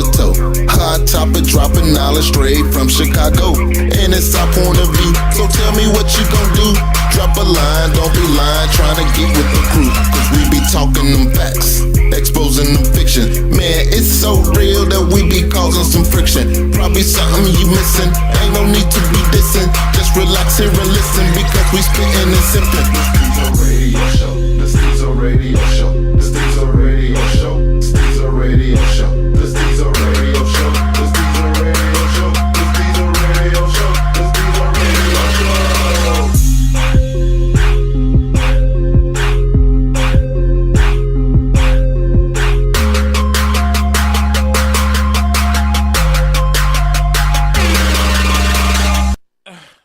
to toe. Hot topic dropping knowledge straight from Chicago. And it's our point of view, so tell me what you gon' do. Drop a line, don't be lying, trying to get with the crew. Cause we be talking them facts, exposing them fiction. Man, it's so real that we be causing some friction. Probably something you missing, ain't no need to be dissing. Just relax here and listen, because we spittin' and sippin'. The Stezo Radio Show, the Stezo Radio Show, the Stezo Radio Show, the Stezo Radio Show, the Stezo Radio Show, the Stezo Radio Show, the Stezo Radio Show.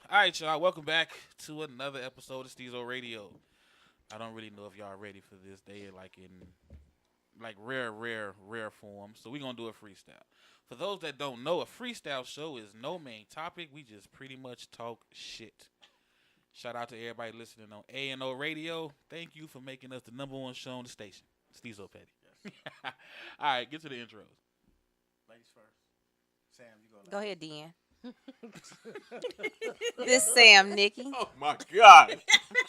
Alright, y'all, welcome back to another episode of Stezo Radio. I don't really know if y'all ready for this. They in rare form. So we're gonna do a freestyle. For those that don't know, a freestyle show is no main topic. We just pretty much talk shit. Shout out to everybody listening on A&O Radio. Thank you for making us the #1 show on the station. Stezo Petty. Yes. Alright, get to the intros. Ladies first. Sam, you go last. Go ahead, Dan. This Sam, Nicky. Oh my God,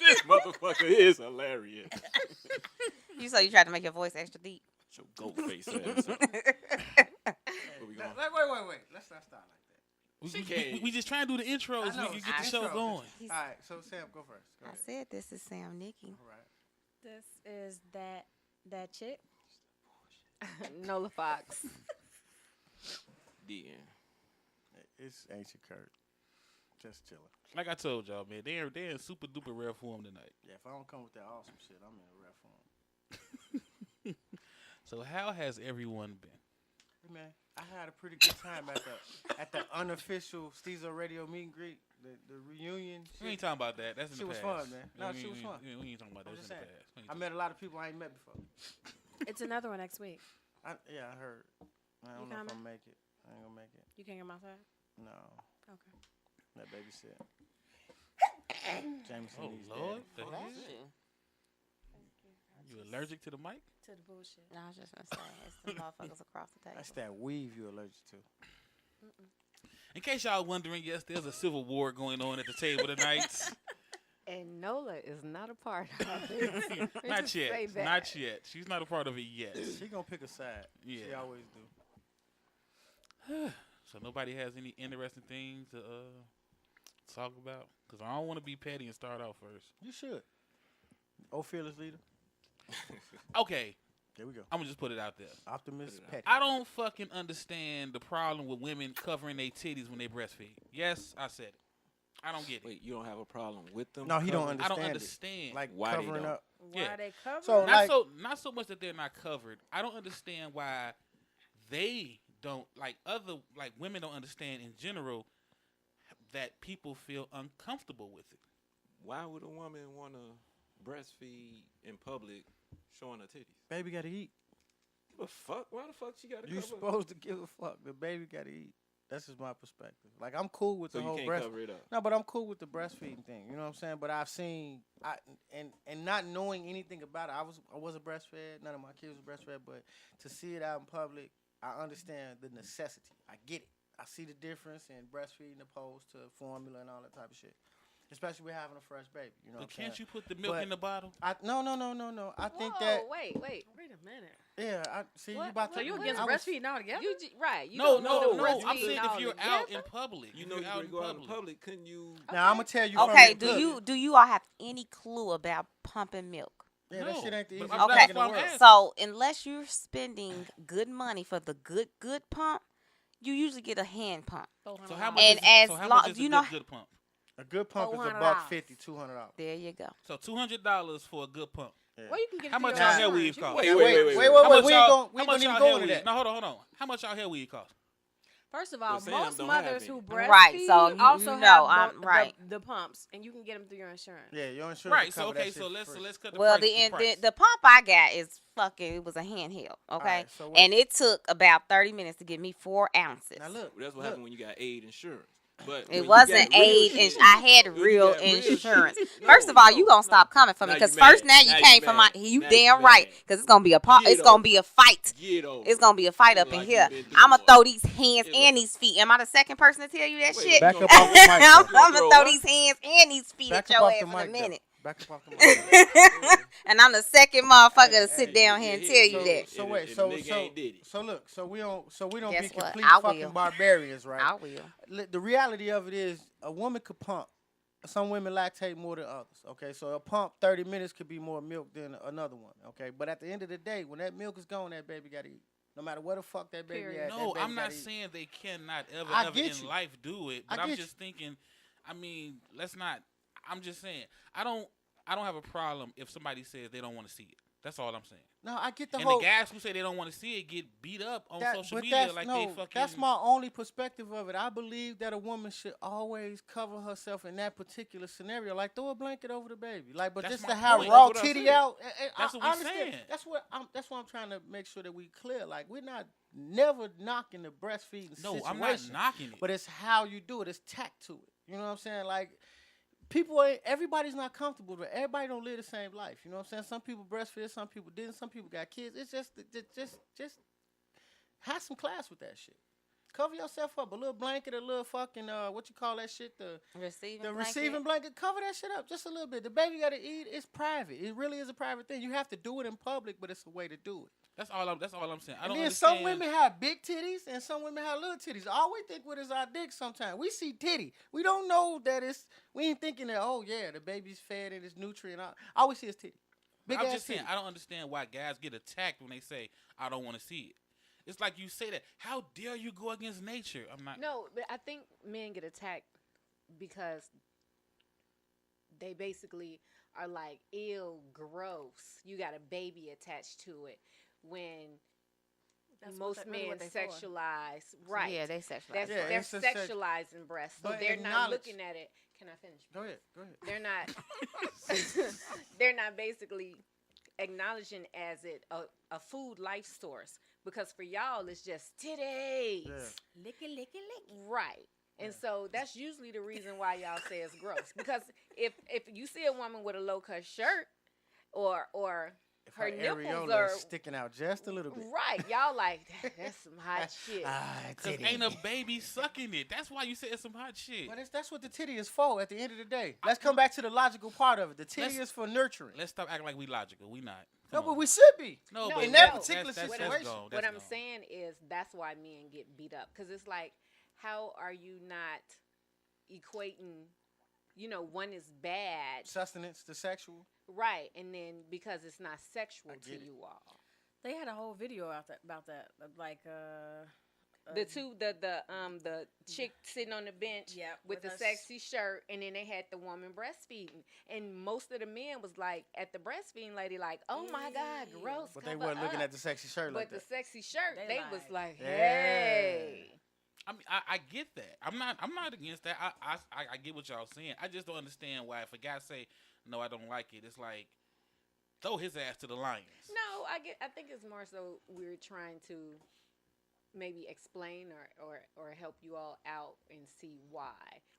this motherfucker is hilarious. You tried to make your voice extra deep. Your goat face ass. Wait. Let's not start like that. We just trying to do the intros. I know, We can get the show going. All right, so Sam, go first. Go I ahead. said this is Sam, Nicky. All right. This is that chick. Nola Fox. Yeah. It's ancient Curt. Just chilling. Like I told y'all, man, they're in super duper rare form tonight. Yeah, if I don't come with that awesome shit, I'm in a rare form. So how has everyone been? Hey man, I had a pretty good time at the unofficial Stezo Radio meet and greet, the reunion. We ain't talking about that. That's in Shit the was past. fun, man. No, shit was fun. We ain't talking about that. I'm That's just in the saying. past. I met a lot of people I ain't met before. It's another one next week. I heard. I don't know if I'll make it. I ain't gonna make it. You can't come outside? No. Okay. That babysit. Jameson Oh, needs Lord. daddy. The hell? You allergic to the mic? To the bullshit. No, I was just gonna say it's the motherfuckers across the table. That's that weave you allergic to. In case y'all wondering, yes, there's a civil war going on at the table tonight. And Nola is not a part of it. Not yet. Not yet. She's not a part of it yet. She gonna pick a side. Yeah. She always do. So nobody has any interesting things to talk about? Because I don't want to be petty and start off first. You should. Oh, fearless leader. Okay. There we go. I'm going to just put it out there. Optimist petty. I don't fucking understand the problem with women covering their titties when they breastfeed. Yes, I said it. I don't get it. Wait, you don't have a problem with them? No, he don't covering- understand. I don't it. understand. Like Why they covering don't? up. Why Yeah. they cover? So, it? Not so much that they're not covered. I don't understand why they don't, like women don't understand in general that people feel uncomfortable with it. Why would a woman want to breastfeed in public showing her titties? Baby gotta eat. The fuck? Why the fuck she got to You cover? supposed to give a fuck. The baby gotta eat. That's just my perspective. Like, I'm cool with So the you whole can't breast. cover it up. No, but I'm cool with the breastfeeding thing. You know what I'm saying? But I've seen, and not knowing anything about it, I wasn't breastfed. None of my kids were breastfed. But to see it out in public, I understand the necessity. I get it. I see the difference in breastfeeding opposed to formula and all that type of shit. Especially with having a fresh baby. You know But what I'm can't saying? you put the milk in the bottle? No. I think that. Wait a minute. Yeah, I see you What? about So to. you against I was- breastfeeding altogether? Right. You No. don't know the I'm breastfeeding saying if you're altogether? out in public. You if know you're you out can in go out in public. public. Couldn't you? Now I'm gonna tell you. Okay, from do you all have any clue about pumping milk? Yeah, that No, shit ain't the but easiest I'm- thing that's in the why I'm world. asking. So unless you're spending good money for the good pump, you usually get a hand pump. So how much And is, as so how long- much is you a know- good pump? A good pump is $400. $150, $200. There you go. So $200 for a good pump. Yeah. Well, you can get How it much through y'all your hair insurance. weave You cost? can- Wait, wait, wait. Wait, How we much ain't y'all- gonna how much even y'all go hair into weave? that. No, hold on. How much y'all hair weave cost? First of all, Well, Sam most don't have mothers any. who breastfeed Right, so you also know, have right. the pumps, and you can get them through your insurance. Yeah, your insurance. Right. will So cover that okay. shit So for let's free. cut the Well, price. the pump I got is fucking. It was a handheld. Okay, right, so what- and it took about 30 minutes to get me 4 ounces. Now look, That's what look. happened when you got aid insurance. But when It you wasn't got real aid. shit, I had when you real got real insurance. shit- First of all, you no, gonna no. stop coming for me Now because you first mad. now you Now came you for my. mad. You Now you damn right mad. because it's gonna be a Get it's gonna over be it. a fight. Get over. It's gonna be a fight Feel up in like here. you been through I'ma one. throw these hands Get and these feet. Am I the second person to tell you that Wait, shit? Back you up gonna off the mic, I'm though. gonna throw throw what? these hands and these feet Back at up your off ass the in a mic, though. minute. Back up off the mic. And I'm the second motherfucker Hey, to sit hey, down yeah, here and yeah, tell yeah. you that. So And wait, the so nigga so ain't did it. so look, so we don't Guess be what? complete I fucking will. barbarians, right? I will. The reality of it is a woman could pump. Some women lactate more than others. Okay, so a pump 30 minutes could be more milk than another one. Okay, but at the end of the day, when that milk is gone, that baby gotta eat. No matter where the fuck that baby Period. at. No, that baby I'm not gotta eat. saying they cannot I ever get in you. life do it, but I I'm get just thinking. I mean, let's not. I'm just saying. I don't have a problem if somebody says they don't want to see it. That's all I'm saying. No, I get the And whole. the guys who say they don't want to see it get beat up on social but media that's, like no, they fucking. that's my only perspective of it. I believe that a woman should always cover herself in that particular scenario. Like throw a blanket over the baby. Like, but That's just my to have point. raw That's what I titty said. out. That's what I we understand. saying. That's what I'm trying to make sure that we clear. Like we're not never knocking the breastfeeding No, situation. I'm not knocking it. But it's how you do it. It's tact to it. You know what I'm saying? Like everybody's not comfortable, but everybody don't live the same life. You know what I'm saying? Some people breastfeed, some people didn't, some people got kids. It's just have some class with that shit. Cover yourself up. A little blanket, a little fucking what you call that shit? The receiving blanket. Cover that shit up just a little bit. The baby gotta eat. It's private. It really is a private thing. You have to do it in public, but it's a way to do it. That's all I'm saying. I And don't then understand. some women have big titties and some women have little titties. All we think with is our dick sometimes. We see titty. We don't know that we ain't thinking that, oh yeah, the baby's fed and it's nutrient. All we see is titty. Big I'm ass just saying, titty. I don't understand why guys get attacked when they say, I don't want to see it. It's like you say that. How dare you go against nature? I'm not. No, but I think men get attacked because they basically are like, ew, gross. You got a baby attached to it. When most men sexualize, right? Yeah, they sexualize. They're Yeah, it's a sexualizing breasts, so but they're not acknowledge- looking at it. Can I finish? Go ahead. They're not. They're not basically acknowledging as it a food life source, because for y'all it's just titties, Yeah. Licky. right? And so that's usually the reason why y'all say it's gross. Because if you see a woman with a low cut shirt or If her nipples areola are is sticking out just a little bit. right, y'all like that's some hot shit. Because Titty. ain't a baby sucking it. That's why you say it's some hot shit. But that's what the titty is for at the end of the day. Let's come back to the logical part of it. The titty Let's- is for nurturing. Let's stop acting like we logical. We not. No, Come but on. we should be. No, No, but in that that's- particular that's situation. gone. What That's I'm gone. saying is that's why men get beat up, because it's like, how are you not equating? One is bad, Sustenance, the sexual. right? And then because it's not sexual I to get it. you all. They had a whole video about that, like The chick sitting on the bench Yeah, with the with her sexy shirt, and then they had the woman breastfeeding, and most of the men was like at the breastfeeding lady, like, "Oh my God, Ew. gross!" But they cover weren't looking up. at the sexy shirt But like the that. sexy shirt, They they like, was like, Yeah. "Hey." I mean, I get that. I'm not against that. I get what y'all saying. I just don't understand why if a guy say no, I don't like it. It's like throw his ass to the lions. No, I think it's more so we're trying to maybe explain or help you all out and see why.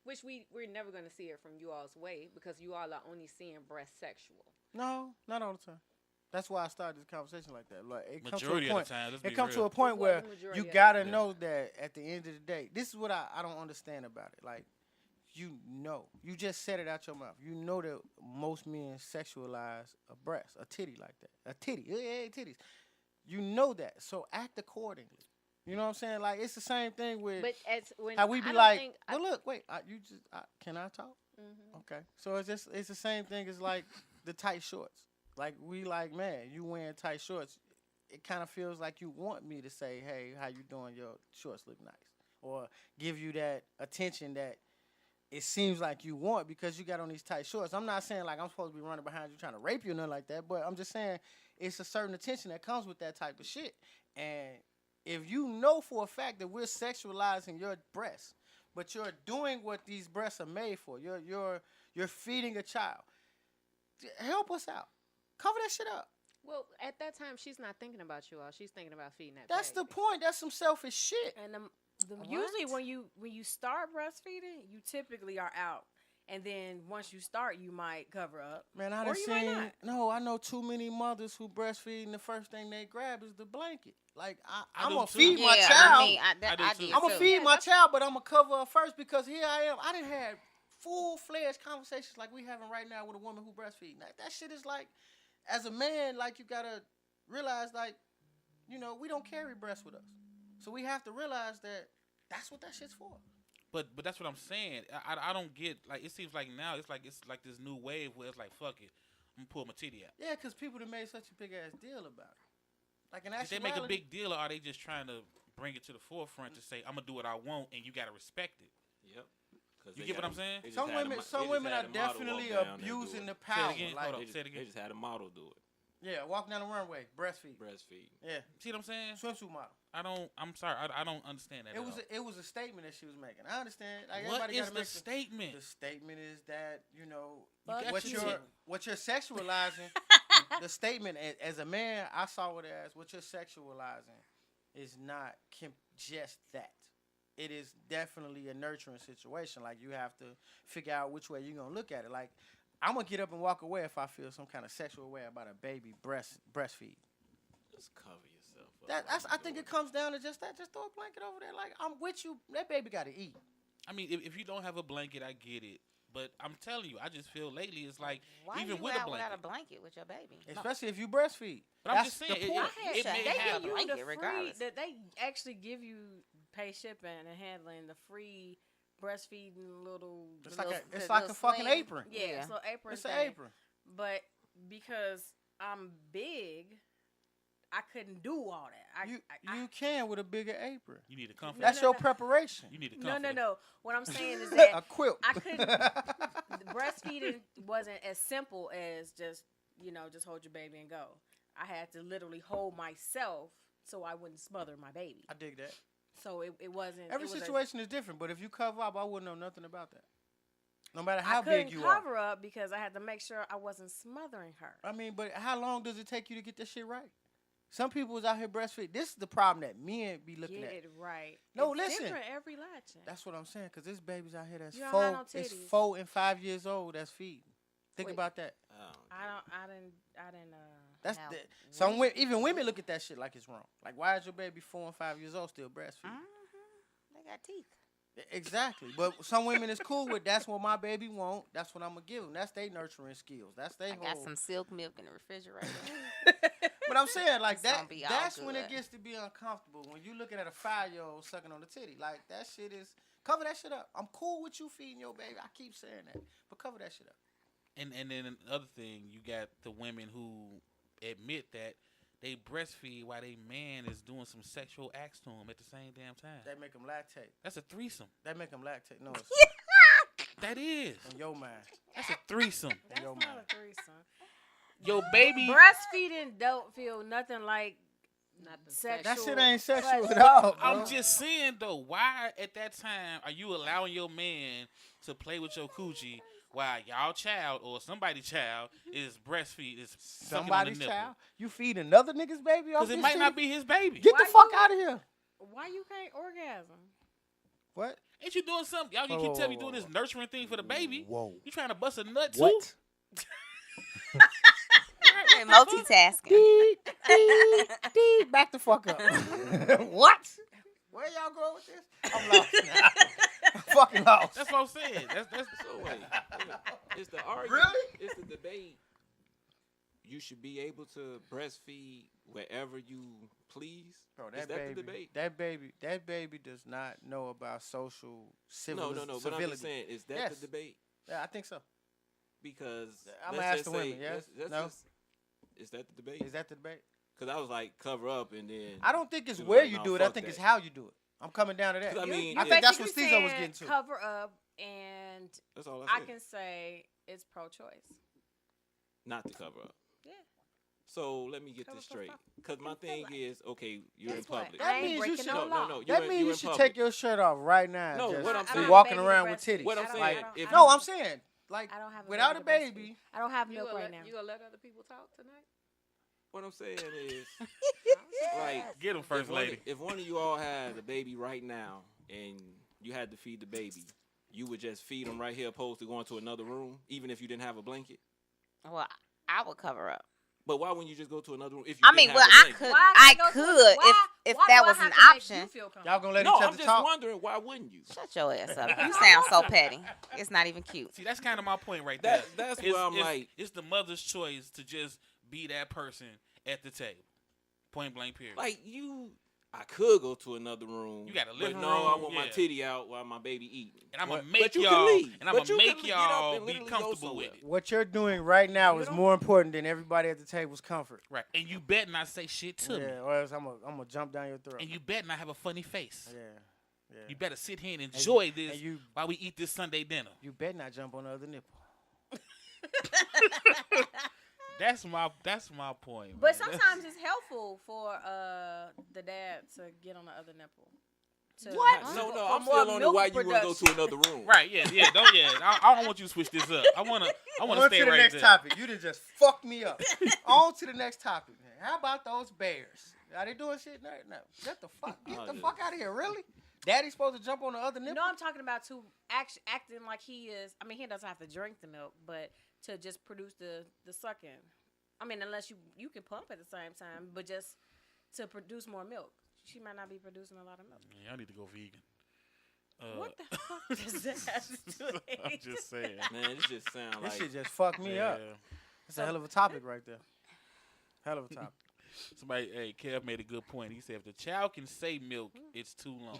Which we're never gonna see it from you all's way, because you all are only seeing breast sexual. No, not all the time. That's why I started this conversation like that. Like it comes to Majority a of point. the time, let's It be comes to real. a point Well, where the majority you of the gotta time. know that at the end of the day, this is what I don't understand about it. Like, you just said it out your mouth. You know that most men sexualize a breast, a titty like that, a titty, yeah, titties. You know that, so act accordingly. You know what I'm saying? Like it's the same thing with But as when how we be I don't like, think well, look, wait, can I talk? Mhm. Okay, so it's the same thing as like the tight shorts. Like we like, man, you wearing tight shorts, it kind of feels like you want me to say, hey, how you doing? Your shorts look nice, or give you that attention that it seems like you want because you got on these tight shorts. I'm not saying like I'm supposed to be running behind you trying to rape you or nothing like that, but I'm just saying it's a certain attention that comes with that type of shit. And if you know for a fact that we're sexualizing your breasts, but you're doing what these breasts are made for, you're feeding a child, help us out. Cover that shit up. Well, at that time she's not thinking about you all. She's thinking about feeding that That's the baby. point. That's some selfish shit. And Usually when you start breastfeeding, you typically are out. And then once you start, you might cover up. Man, I Or done you might seen. not. No, I know too many mothers who breastfeed, and the first thing they grab is the blanket. Like I'm do gonna too. feed my Yeah, child. I mean, I do I too. did I'm gonna too. feed my child, but I'm gonna cover her first because here I am. I done had full-fledged conversations like we having right now with a woman who breastfeeds. That shit is like, as a man, like you gotta realize, like, we don't carry breasts with us, so we have to realize that that's what that shit's for. But that's what I'm saying. I don't get, like, it seems like now it's like this new wave where it's like, fuck it, I'm gonna pull my titty out. Yeah, because people have made such a big ass deal about it. Like in Did they actuality, make a big deal, or are they just trying to bring it to the forefront to say I'm gonna do what I want and you gotta respect it? Yep. 'Cause You they get what got I'm saying? they just some had a women, mo- some they just women had are a model walk definitely down and do abusing it. the power. again. Like, Hold on. They just, Say it again. they just had a model do it. yeah, walk down the runway, breastfeed. Breastfeed. Yeah, See what I'm saying? swimsuit model. I'm sorry. I don't understand that. It was a statement that she was making. I understand. Like, What everybody is gotta the make statement? The statement is that Fuck got what you. you're sexualizing. The statement as a man, I saw it as what you're sexualizing is not just that. It is definitely a nurturing situation. Like, you have to figure out which way you're gonna look at it. Like, I'm gonna get up and walk away if I feel some kind of sexual way about a baby breastfeed. Just cover yourself up. I think it comes down to just that. Just throw a blanket over there. Like, I'm with you. That baby got to eat. I mean, if you don't have a blanket, I get it. But I'm telling you, I just feel lately it's like Why even you with a out blanket. without a blanket with your baby? Especially if you breastfeed. But I'm That's just saying, the it- point. it may they have give you blanket the free regardless. that they actually give you pay shipping and handling the free breastfeeding little. It's the like little- it's the like little a fucking sling. apron. yeah, Yeah. it's a little apron. It's an thing. apron. But because I'm big, I couldn't do all that. You can with a bigger apron. You need a comfort. That's your preparation. You need a No, comfort. no. What I'm saying is A that quilt. I couldn't. The breastfeeding wasn't as simple as just hold your baby and go. I had to literally hold myself so I wouldn't smother my baby. I dig that. So it wasn't. Every it was situation is different, but if you cover up, I wouldn't know nothing about that. No matter I how couldn't big you are. cover up because I had to make sure I wasn't smothering her. I mean, but how long does it take you to get this shit right? Some people is out here breastfeeding. This is the problem that men be looking Get at. it right. No, It's listen. different every latching. That's what I'm saying, because this baby's out here that's You don't have no it's titties. 4 and 5 years old that's feeding. Think Wait. about that. I didn't. That's Now, some even women look at that shit like it's wrong. Like, why is your baby 4 and 5 years old still breastfeeding? They got teeth. Exactly. But some women is cool with that's what my baby want. That's what I'm gonna give them. That's their nurturing skills. That's their I whole. got some silk milk in the refrigerator. But I'm saying, like, It's gonna that. be all That's when it good. gets to be uncomfortable. When you looking at a 5-year-old sucking on the titty, like, that shit is cover that shit up. I'm cool with you feeding your baby. I keep saying that, but cover that shit up. And then another thing, you got the women who admit that they breastfeed while their man is doing some sexual acts to them at the same damn time. That make them lactate. That's a threesome. That make them lactate. No, it's That is. in your mind. That's a threesome. That's Yo, not man. a threesome. Your baby. Breastfeeding don't feel nothing like sexual. That shit ain't sexual pleasure. at all, bro. I'm just saying though, why at that time are you allowing your man to play with your coochie while y'all child or somebody's child is breastfeed is sucking Somebody's on the nipple? child. You feed another nigga's baby off Because it this might shit? not be his baby. Get Why the fuck you- out of here. Why you can't orgasm? What? Ain't you doing something? Y'all Whoa, keep whoa, telling me whoa, doing this whoa. nurturing thing for the baby. Whoa. You trying to bust a nut too? What? They're multitasking. Back the fuck up. What? Where y'all going with this? I'm lost now. I'm fucking lost. That's what I'm saying. That's So wait, it's the argument. Really? It's the debate. You should be able to breastfeed wherever you please. Bro, Is that the debate? That baby does not know about social No. civility. But I'm just saying, is that Yes. the debate? Yeah, I think so. Because I'm let's gonna ask just the say, women, yes? let's No? just- is that the debate? Is that the debate? Because I was like, cover up and then. I don't think it's She was where like, you "Nah, do it. I fuck think that." it's how you do it. I'm coming down to that. 'Cause I mean, I yeah. think that's what Basically Stezo was saying getting to. Cover up, and That's all I I said. can say it's pro-choice. Not to cover up. Yeah. So let me get Cover this for straight. fuck. Because my You feel thing like- is, okay, you're in Guess what? public. That I ain't means you breaking should- no No, law. no, you're That in- means you're you in should public. take your shirt off right now. No, just what I'm to saying- walking baby around to with breastfeed. titties. What I'm I don't- saying, I don't- if I you- No, don't- I'm saying, like, I don't have a without a baby to breastfeed. baby, I don't have You milk gonna right let, now. you gonna let other people talk tonight? what I'm saying is, like, Get him, first lady. If one of you all had a baby right now and you had to feed the baby, you would just feed him right here, opposed to going to another room, even if you didn't have a blanket. Well, I would cover up. But why wouldn't you just go to another room if you I didn't mean, have well, a I blanket? could, Why I I go to- could why- if why that do I was have an to make you option. feel comfortable? Y'all gonna let No, each I'm other just talk? wondering, why wouldn't you? Shut your ass up. You sound so petty. It's not even cute. See, that's kind of my point right there. That's It's- where I'm it's- like, it's the mother's choice to just be that person at the table. Point blank, period. I could go to another room. You got a living but no, I room, want my yeah. titty out while my baby eating. And I'm gonna But make you y'all, can leave. and I'm But gonna you make can get up y'all and be literally go comfortable with somewhere. it. What you're doing right now is more important than everybody at the table's comfort. Right. And you better not say shit to me. Yeah, or else I'm gonna jump down your throat. And you better not have a funny face. Yeah. You better sit here and enjoy and this you- while we eat this Sunday dinner. You better not jump on the other nipple. That's my point. But man. sometimes it's helpful for the dad to get on the other nipple. To What? have- No, for I'm more still on milk why you want to go to production. another room. Right, yeah. I don't want you to switch this up. I wanna On stay to the right next there. topic. You done just fucked me up. On to the next topic. Man. How about those bears? Are they doing shit? No. Get the fuck out of here. Really? Daddy's supposed to jump on the other nipple? No, I'm talking about acting like he is. I mean, he doesn't have to drink the milk, but to just produce the sucking. I mean, unless you can pump at the same time, but just to produce more milk. She might not be producing a lot of milk. Yeah, I need to go vegan. What the fuck does that have to do with I'm just saying. Man, this just sound This like shit just fucked me up. It's a hell of a topic right there. Hell of a topic. Kev made a good point. He said if the child can say milk, it's too long.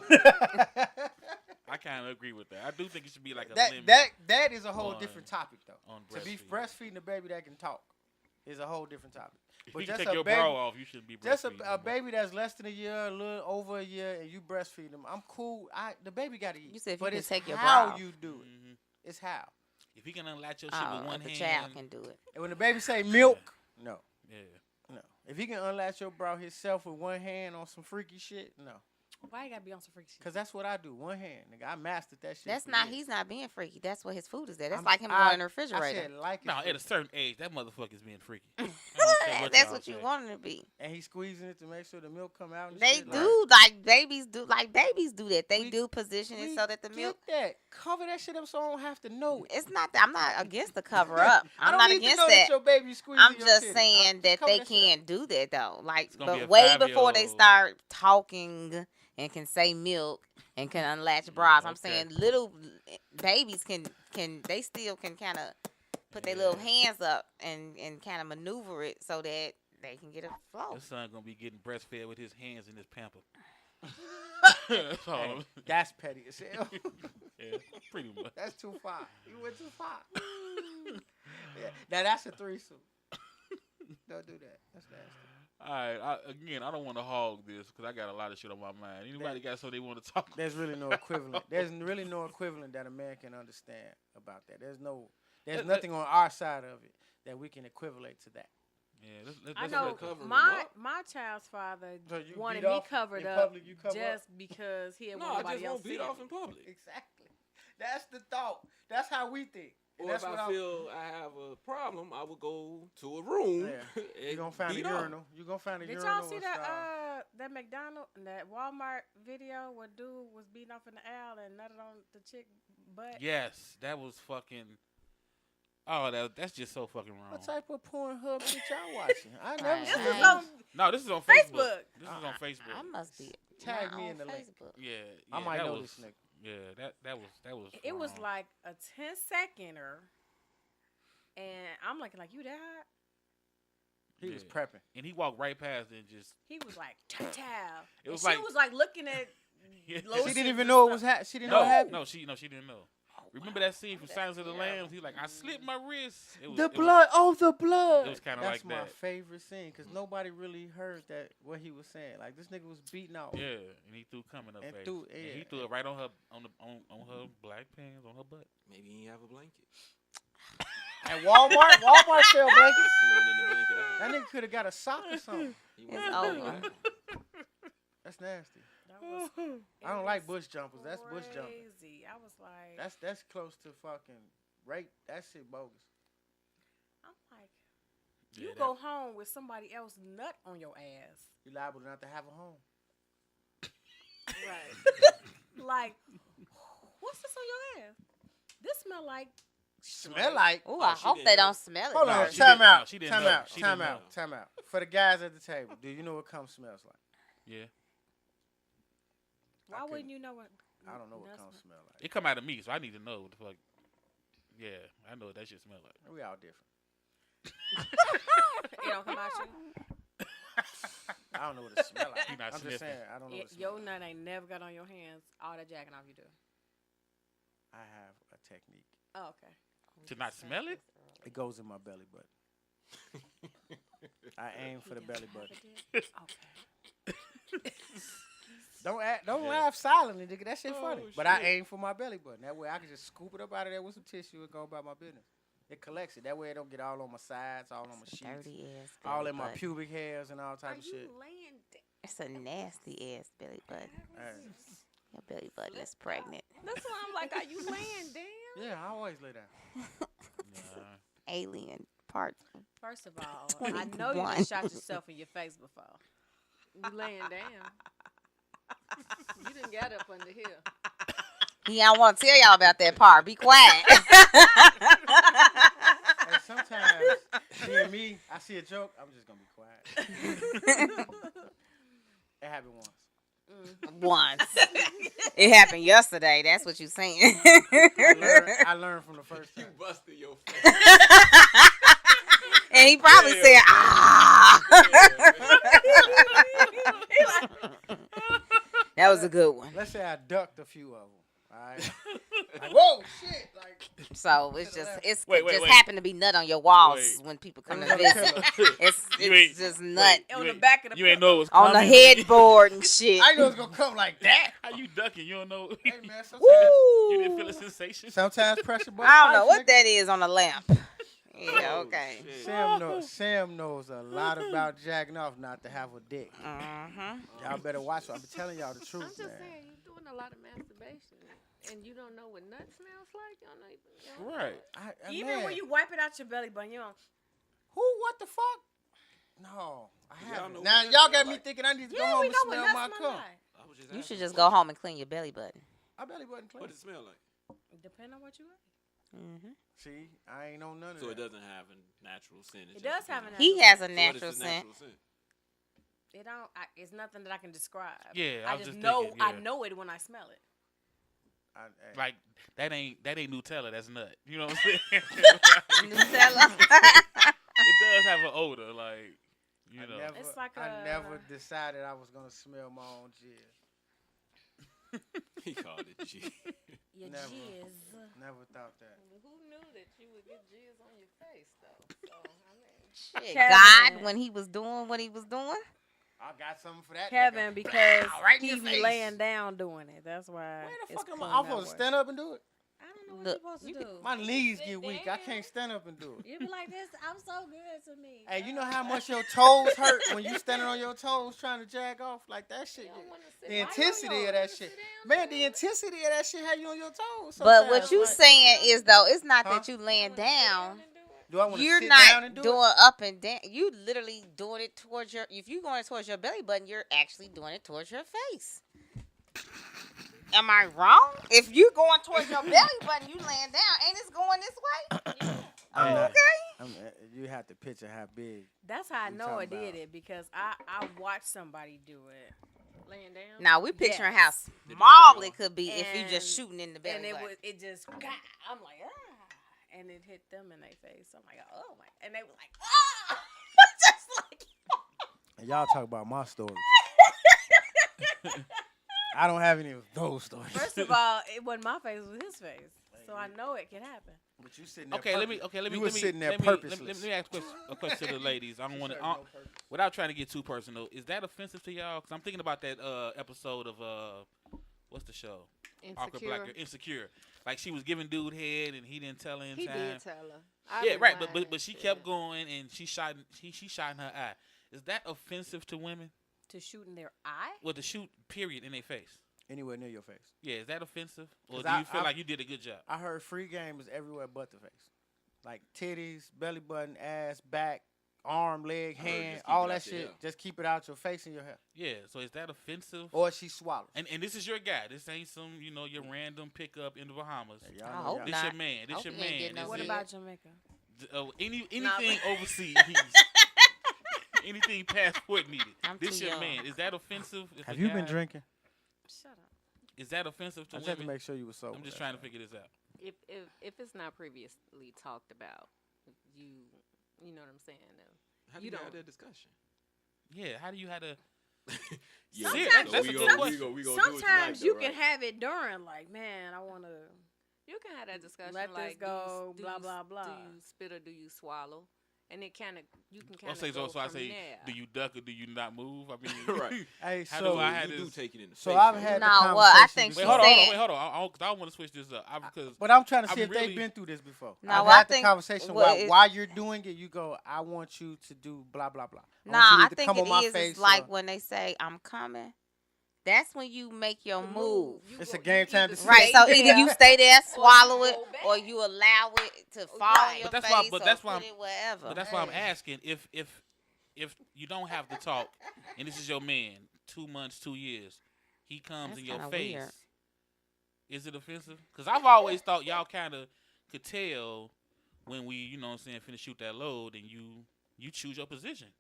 I kind of agree with that. I do think it should be like a limit. That is a whole on- different topic though. on To be breastfeeding. breastfeeding a baby that can talk is a whole different topic. If But you can just take a your baby- bra off, you shouldn't be Just breastfeeding. a baby that's less than a year, a little over a year, and you breastfeed them. I'm cool. The baby got to eat. You said if you but can it's take your how bra off. you do it. Mhm. It's how. If he can unlatch your shit with one the hand, child can do it. And when the baby say milk, no. yeah. No. If he can unlatch your bra himself with one hand on some freaky shit, no. Why you gotta be on some freaky shit? Because that's what I do. One hand. Nigga, I mastered that shit. That's for not. years. He's not being freaky. That's what his food is there. That's I'm- like him I- going in the I refrigerator. said like No, it. at a certain age, that motherfucker's being freaky. I don't care That's y'all what you say. want him to be. And he's squeezing it to make sure the milk come out. And They shit. do like babies do. Like babies do that. They We- do position it We so that the get milk. that. Cover that shit up so I don't have to know it. It's not. I'm not against the cover up. I I'm don't not need against to know that. your baby squeezing I'm your just titty. saying that cover they shit up. can't do that though. Like, gonna be but a way before they 5-year-old. start talking and can say milk and can unlatch bras, I'm okay. saying little babies can they still can kind of put their little hands up and kind of maneuver it so that they can get a flow. Your son gonna be getting breastfed with his hands in his pamper. That's all. Hey, that's petty as hell. Yeah, pretty much. That's too far. You went too far. Yeah. Now that's a threesome. Don't do that. That's nasty. All right. I don't want to hog this because I got a lot of shit on my mind. Anybody got something they want to talk about? There's really no equivalent. There's really no equivalent that a man can understand about that. There's nothing on our side of it that we can equivalent to that. Yeah, I let's know cover him my up. my child's father So you wanted beat me off covered in up public, you cover just up? because he had No, want I nobody just else won't beat seeing off me. in public. Exactly. That's the thought. That's how we think. And Or that's if what I I'm- feel I have a problem, I would go to a room. Yeah. and You're gonna find a beat up. urinal. You're gonna find a Did urinal. y'all see or that stall. that that Walmart video where dude was beating off in the aisle and nutted on the chick butt? Yes, that was fucking. Oh, that's just so fucking wrong. What type of Pornhub shit y'all watching? I never Right. This seen is this. on No, this is on Facebook. Facebook. This is on Facebook. I must be Tag not me on in the link. Facebook. Yeah, I might that know was, this nigga. Yeah, that was. It was wrong. like a 10-seconder, and I'm looking like, you that hot? He was Yeah. prepping. and he walked right past it and just. He was like, tap. It was she like- was like looking at Yeah. lotions She didn't even and know it stuff. was happening. She didn't know it No, happened. no, she didn't know. Remember that scene from Silence of the Lambs? He's like, I slipped my wrist. It was, The it was- blood. Oh, the blood. it was kinda That's like my that. favorite scene because nobody really heard that what he was saying. Like this nigga was beating off. Yeah, and he threw cum in her And face. threw- And yeah. he threw it right on her on her black pants on her butt. Maybe he have a blanket. At Walmart, Walmart sell blankets. He went in the blanket out. That nigga could have got a sock or something. He It's went in the blanket over. out. That's nasty. That was, I don't it like was bush jumpers. That's bush jumping. crazy. I was like, That's close to fucking rape. That shit bogus. I'm like, Yeah, You that- go home with somebody else nut on your ass. You liable not to have a home. Right. Like, what's this on your ass? This smell like. Smell like. Ooh, Oh, I she hope didn't they know. don't smell it. Hold Nah, on, first. she time didn't- no, out, she didn't time know. out, She time didn't out, know. time out. For the guys at the table, do you know what cum smells like? Yeah. Why wouldn't you know what? I don't know what nuts cum smell? smell like. It come out of me, so I need to know what the fuck. Yeah, I know what that shit smell like. We all different. It don't come out you. I don't know what it smell like. He not I'm just sniffing. saying, I don't know what it smell Your like. nut ain't never got on your hands. All that jacking off you do. I have a technique. Oh, okay. To not smell it? It goes in my belly button. I aim for the belly button. Okay. Don't Yeah. laugh silently, nigga. That shit Oh, funny. But I shit. aim for my belly button. That way I can just scoop it up out of there with some tissue and go about my business. It collects it. That way it don't get all on my sides, all on my sheets, Dirty ass. all belly in my button. pubic hairs and all Are type of you shit. laying down? It's a nasty ass belly button. Your belly button is pregnant. That's why I'm like, are you laying down? Yeah, I always lay down. Nah. Alien part. First of all, I know you 21. done shot yourself in your face before. You laying down. You done got up under here. Yeah, I want to tell y'all about that part. Be quiet. And sometimes, seeing me, I see a joke, I'm just gonna be quiet. It happened once. Once. It happened yesterday. That's what you saying. I learned from the first time. You busted your face. And he probably Yeah. said, ah. That was a good one. Let's say I ducked a few of them. All right. Like, whoa, shit! Like, So it's just it's Wait, it wait, just wait. happened to be nut on your walls Wait. when people come it to was a visit. killer. It's You ain't- just nut wait. On You the ain't- back of the You ain't know it was on the coming. headboard and shit. I knew it was gonna come like that. How you ducking? You don't know. Hey man, sometimes, You didn't feel a sensation? sometimes pressure bust. I don't know pipes, what nigga. that is on the lamp. Yeah, Oh, okay. shit. Sam knows a lot about jacking off not to have a dick. Y'all better watch. I'm telling y'all the I'm truth, just man. saying, you're doing a lot of masturbation, and you don't know what nut smells like. Y'all know, you know. Right. Even Man, when you wipe it out your belly button, you don't. who? What the fuck? No, I Y'all haven't. know Now what y'all that got smell me like? thinking I need to go Yeah, home we and know what smell nuts my smell cum. like. I was just You should asking just a go question. home and clean your belly button. My belly button clean. What does it smell like? Depending on what you like. See, I ain't know none of So that. it doesn't have a natural scent. It does have a He has a So what is natural the scent. natural scent? It don't. It's nothing that I can describe. Yeah, I I was just just know. thinking, I yeah. know it when I smell it. Hey, Like that ain't Nutella. That's nut. You know what I'm saying? Nutella. It does have an odor, like you know. It's like I a- never decided I was gonna smell my own jizz. He called it G. Your Never. jizz. Never thought that. Who knew that you would get jizz on your face, though? So, I mean, Shit, Kevin. God, when he was doing what he was doing. I got something for that. Kevin, nigga. because Right in he your be face. laying down doing it. That's why. Where the it's fuck am come I? I'm that supposed to way. stand up and do it. I don't know what Look, you're supposed to do. My knees sit get weak. I down. can't stand up and do it. You be like this. I'm so good to me. Hey, you know how much your toes hurt when you standing on your toes trying to jag off like that shit? you don't get- wanna sit The down. intensity of that shit, man. The intensity of that shit have you on your toes. But sometimes, what you like, saying is though, it's not Huh? that you laying down. Do I want to You're sit down and not do doing it? up and down. You literally doing it towards your. If you going towards your belly button, you're actually doing it towards your face. Am I wrong? If you going towards your belly button, you laying down, ain't it's going this way? I'm not- Okay. You have to picture how big. That's how I We know I talking did about- it because I watched somebody do it. Laying down. Now we picturing how Yes. small it could be if you just And- shooting in the belly And it button. was it just I'm like and it hit them in their face. I'm like, oh my, and they were like, ah, just like. And y'all talk about my stories. I don't have any of those stories. First of all, it wasn't my face; it was his face. So I know it can happen. But you sitting there. Okay, let me. Okay, let me. You let was me, sitting there let me, purposeless. Let me ask a question to the ladies. I don't want to. Serve no purpose. Without trying to get too personal, is that offensive to y'all? Because I'm thinking about that episode of what's the show? Awkward Black Girl, Insecure. Like she was giving dude head and he didn't tell her in He time. did tell her. Yeah, right. But she kept going and she shot in her eye. Is that offensive to women? To shoot in their eye? Well, to shoot period in their face. Anywhere near your face. Yeah, is that offensive? Or 'Cause do you feel I- like you did a good job? I heard free game is everywhere but the face. Like titties, belly button, ass, back, arm, leg, I heard hand, just keep all it that out your shit. hair. Just keep it out your face and your hair. Yeah. So is that offensive? Or she swallows. And this is your guy. This ain't some your random pickup in the Bahamas. Hey, y'all I know hope y'all- This not. your man. This Hope your he ain't man. getting no Is What it- about Jamaica? anything overseas? Anything passport needed. I'm This too your young. man. Is that offensive? if Have a you been guy- drinking? Shut up. Is that offensive to I just had to women? make sure you were sober. I'm just trying to figure this out. If it's not previously talked about, you know what I'm saying. How do You you have don't- that discussion? Yeah. How do you have to? Yeah, Sometimes- that's a good question. we gonna do it tonight, Sometimes you though, can right? have it during, like, man, I want to. You can have that discussion. Let this like, go, do blah, you, blah, blah. Do you spit or do you swallow? And it kind of you can kind I'll of say go so. I from say, there. do you duck or do you not move? I mean, Right. Hey, How so do I have you do this- take it in the so face. I've though. had the No, well, I conversation think Wait, she before. hold on, said- wait, hold on. I want to switch this up because But I'm trying to see I'm if really- they've been through this before. No, I've I had the think- conversation well, while you're doing it. You go, I want you to do blah blah blah. No, want you to I either think come it on my is. face It's like or- when they say, "I'm coming." That's when you make your The move. You It's go- a game you time either decision. Right. stay So either there you stay there, swallow it, go back. or you allow it to fall Right. on your But that's face, why- but or that's why put I'm- it wherever. But that's why I'm asking if you don't have to talk, and this is your man, 2 months, 2 years, he comes That's in your kinda face. weird. Is it offensive? Because I've always thought y'all kind of could tell when we, finna shoot that load, and you choose your position.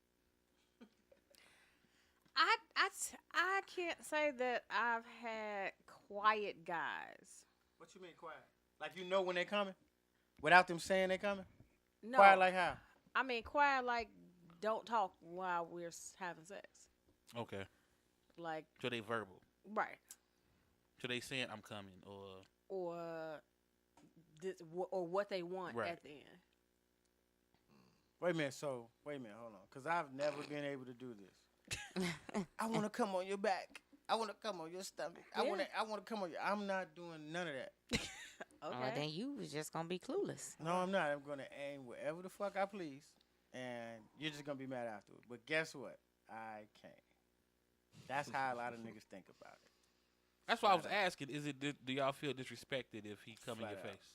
I can't say that I've had quiet guys. What you mean quiet? Like you know when they coming, without them saying they coming. No, Quiet like how? I mean quiet like don't talk while we're having sex. Okay. Like So they verbal. right So they saying I'm coming, or or or what they want Right. at the end. Wait a minute. So wait a minute. Hold on, because I've never been able to do this. I want to come on your back. I want to come on your stomach. I Yeah. want to come on your. I'm not doing none of that. Oh, Okay. then you was just gonna be clueless. No, I'm not. I'm gonna aim wherever the fuck I please, and you're just gonna be mad afterward. But guess what? I can't. That's how a lot of niggas think about it. that's why I was Flat out. asking. Is it do y'all feel disrespected if he come in Flat your out. face?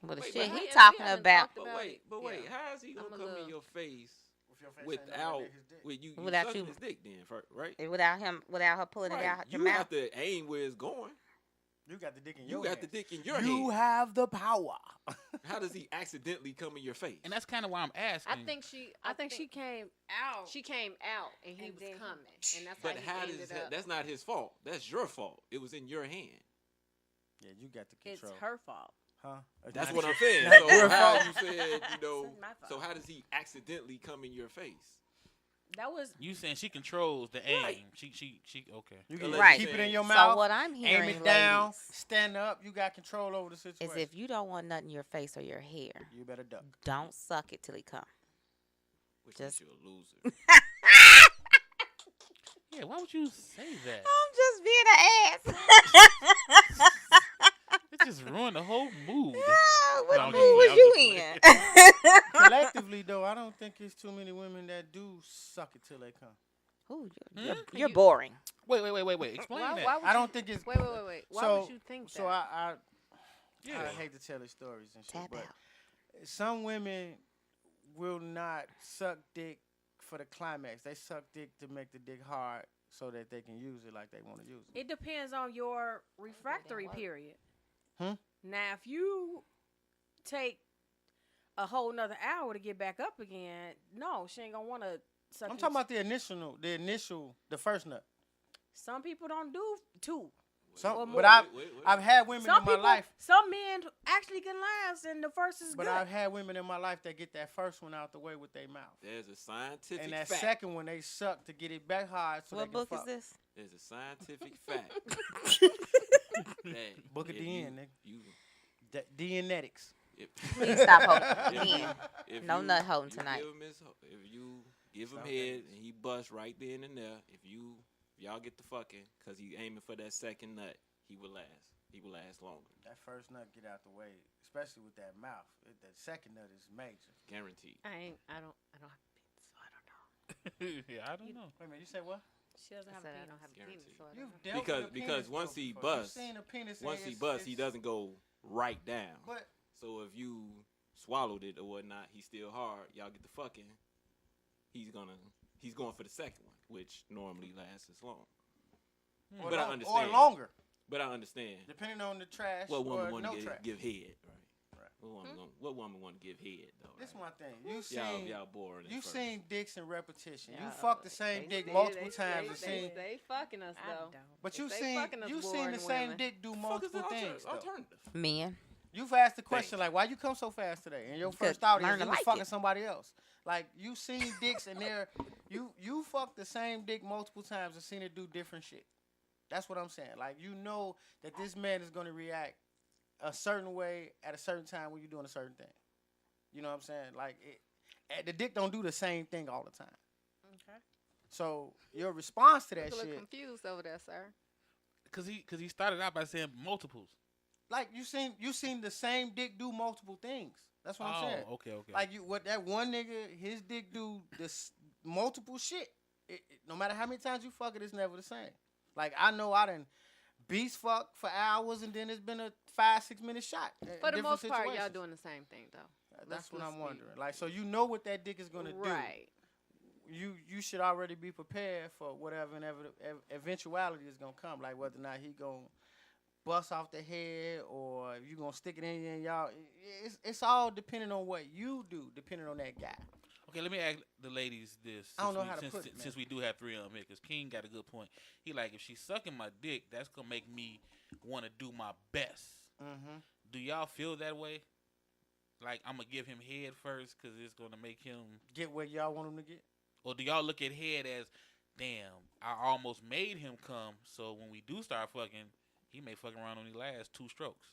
Well, the Wait, shit but he we talking haven't about talked But about wait, it. wait. Yeah. How is he gonna I'm a come in little- your face With your face ain't without nowhere near his dick. with you Without sucking you- his dick? Then, right? without her pulling it Right. out your You mouth. have to aim where it's going. You got the dick in You your got hand. the dick in your You hand. have the power. How does he accidentally come in your face? And that's kind of why I'm asking. I think she. I think she came out. She came out and he And was then- coming, and that's But how how he does ended that? up. That's not his fault. That's your fault. It was in your hand. Yeah, you got the It's control. her fault. Huh? That's Not what your- I'm saying. not So your how fault. you said, It's not my so fault. how does he accidentally come in your face? That was You saying she controls the aim? Right. She okay. You can Right. keep it in your So mouth. what I'm aim hearing, it down. ladies, Stand up. You got control over the situation. is if you don't want nothing in your face or your hair, You better duck. don't suck it till he come. Which Just- makes you a loser. Yeah, why would you say that? I'm just being an ass. It just ruined the whole mood. What No, I'm mood just was playing, you I'm in? Collectively, though, I don't think it's too many women that do suck it till they come. Ooh, Hmm? you're boring. Wait. Explain Why, that. why would I don't you, think it's. Wait. Why So- would you think that? So I Yeah. hate to tell the stories and shit, Tap but out. some women will not suck dick for the climax. They suck dick to make the dick hard so that they can use it like they want to use it. It depends on your refractory period. Hmm? Now, if you take a whole nother hour to get back up again, no, she ain't gonna want to suck. I'm you. talking about the first nut. Some people don't do two. Some, Or but more. I've had women Some in my people, life, some men actually can last, and the first is but good. I've had women in my life that get that first one out the way with their mouth, There's a scientific and that fact. second one they suck to get it back hard. So What they can book fuck. is this? There's a scientific fact. that Book of if DN, nigga. you, Dianetics. if, Please stop holding. if you- Again. if No you- nut holding you tonight. Give him if you give him Stop head that. and he busts right then and there, if y'all get the fucking, cause he aiming for that second nut, he will last. He will last longer, That first nut get out the way, especially with that mouth. That second nut is major. guaranteed. I don't have a penis, so I don't know. Yeah, I don't know. Wait a minute, you said what? She doesn't I have said a I penis. don't have a penis, Guaranteed. so I don't You've know. dealt with a Because penis, once though, he before. busts, You've seen a penis and Once he it's- busts, he it's- doesn't go right down. But So if you swallowed it or whatnot, he's still hard. Y'all get the fucking. he's going for the second one, which normally lasts as long. Or But I or understand. longer, But I understand. depending on the trash What woman or want no to trash. give head, right? Right. What woman want to give head though? This is right? my thing. You seen Y'all boring. you seen dicks in repetition. You Yeah, fucked the same they dick still- multiple they- times they- and they- seen. They fucking us I though. don't. But you They seen fucking us you seen boring the same women. dick do Fuck is multiple the things. Though. alternative? Men. You've asked the Thank question like, why you come so fast today? And your Because first thought is learn to you was like fucking it. somebody else. Like you seen dicks and you fucked the same dick multiple times and seen it do different shit. That's what I'm saying. Like you know that this man is gonna react a certain way at a certain time when you're doing a certain thing. You know what I'm saying? Like the dick don't do the same thing all the time. Okay. So your response to that You look shit, confused over there, sir. Cause he started out by saying multiples. like you seen the same dick do multiple things. That's what I'm saying. Okay. Like what that one nigga, his dick do this multiple shit. No matter how many times you fuck it, it's never the same. Like I know I done beast fuck for hours and then it's been a 5-6 minute shot. in For the different most part, y'all situations. doing the same thing though. That's what let's I'm be- wondering. Like so you know what that dick is gonna do. Right. You should already be prepared for whatever eventuality is gonna come. Like whether or not he gonna bust off the head or if you gonna stick it in y'all. It's all depending on what you do, depending on that guy. Okay, let me ask the ladies this. I don't know since how we- to since, put it, man. Since we do have three of them here, because King got a good point. He like, if she's sucking my dick, that's going to make me want to do my best. Mm-hmm. Do y'all feel that way? Like, I'm going to give him head first because it's going to make him... Get where y'all want him to get. Or do y'all look at head as, damn, I almost made him come, so when we do start fucking, he may fuck around on the last 2 strokes.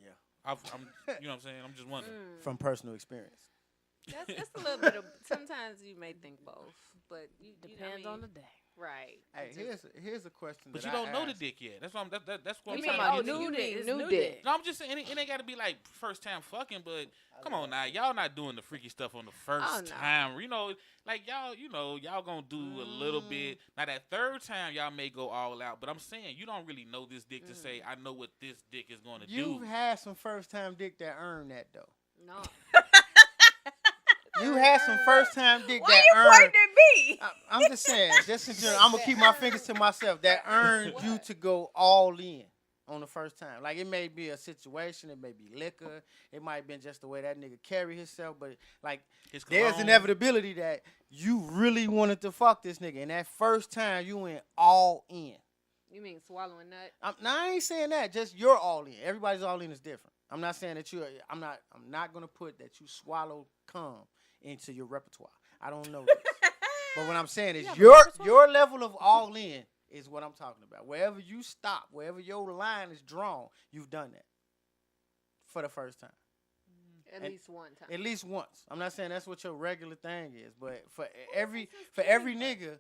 Yeah. I'm you know what I'm saying? I'm just wondering. From personal experience. That's a little bit of. Sometimes you may think both, but Depends on the day. right. Hey, here's a question. But that you don't I know the asked. dick yet. That's what that's what You I'm mean trying to oh, get to. new dick, It's new new dick. No, I'm just saying it ain't got to be like first time fucking, but come on now, y'all not doing the freaky stuff on the first Oh, no. time. You know, like y'all gonna do a little bit. Now that third time, y'all may go all out, but I'm saying you don't really know this dick to say I know what this dick is gonna You've do. had some first time dick that earned that though. No. You had some first time dick Why that you earned. pointing at me? I'm just saying, just in general, I'm gonna keep my fingers to myself. That earned you to go all in on the first time. Like it may be a situation, it may be liquor, it might have been just the way that nigga carry himself, but like His there's cologne. inevitability that you really wanted to fuck this nigga, and that first time you went all in. You mean swallowing nut? Now I ain't saying that. Just you're all in. Everybody's all in is different. I'm not saying that you. I'm not gonna put that you swallow cum into your repertoire. I don't know this. But what I'm saying is your level of all in is what I'm talking about. Wherever you stop, wherever your line is drawn, you've done that for the first time. At And- least one time. At least once. I'm not saying that's what your regular thing is, but for every nigga,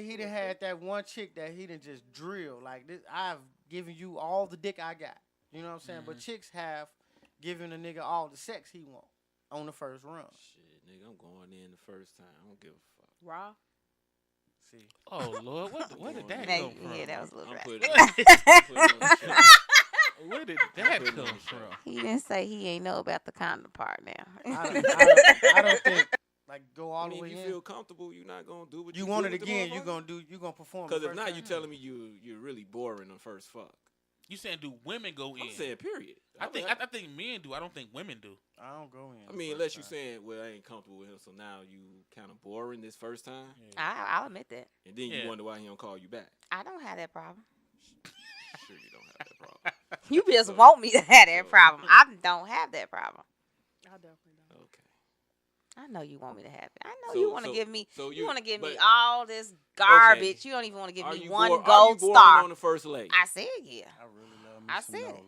he done had that one chick that he done just drill. Like this, I've given you all the dick I got. You know what I'm saying? But chicks have given a nigga all the sex he want on the first run. Shit, nigga, I'm going in the first time. I don't give a fuck. Raw. See, Oh Lord, where did that Now, come from? yeah, that was a little I'm right. putting on the show. Where did that putting come on the show. from? He didn't say he ain't know about the condom part now. I don't think like go all I the mean, way if you in. feel comfortable, you're not gonna do what You you want do it with the again, you motherfucker. gonna perform. Because the if first not, you time. telling me you're really boring on first fuck. You saying do women go in? I'm saying period. I think men do. I don't think women do. I don't go in. I the mean, first unless you time. saying, well, I ain't comfortable with him, so now you kind of boring this first time, I'll admit that. and then Yeah. you wonder why he don't call you back. I don't have that problem. Sure, you don't have that problem. You just So- want me to have that so- problem. I don't have that problem. I definitely don't. Okay. I know you want me to have it. I know So- you want to so- give me. so You want to give me but- all this garbage. Okay. You don't even want to give Are me you one are you gold boring star. on the first leg? I said yeah. I really love me I some said it. Nola.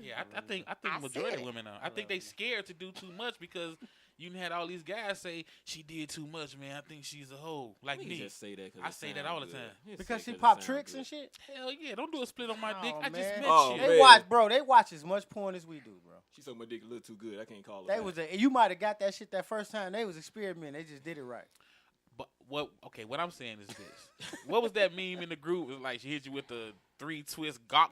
Yeah, I think I the majority said of it. women are. I think they scared to do too much because you had all these guys say she did too much, man. I think she's a hoe, like You me. just say that 'cause I it say that sound all the good. time. You Because say she 'cause it pop sound tricks good. and shit. Hell yeah, don't do a split on my dick. Oh, I just man. met Oh, shit. man. They watch, bro. They watch as much porn as we do, bro. She said my dick a little too good. I can't call her. They back. was you might have got that shit that first time. They was experimenting. They just did it right. But what I'm saying is this. What was that meme in the group? It was like she hit you with the 3 twist gawk.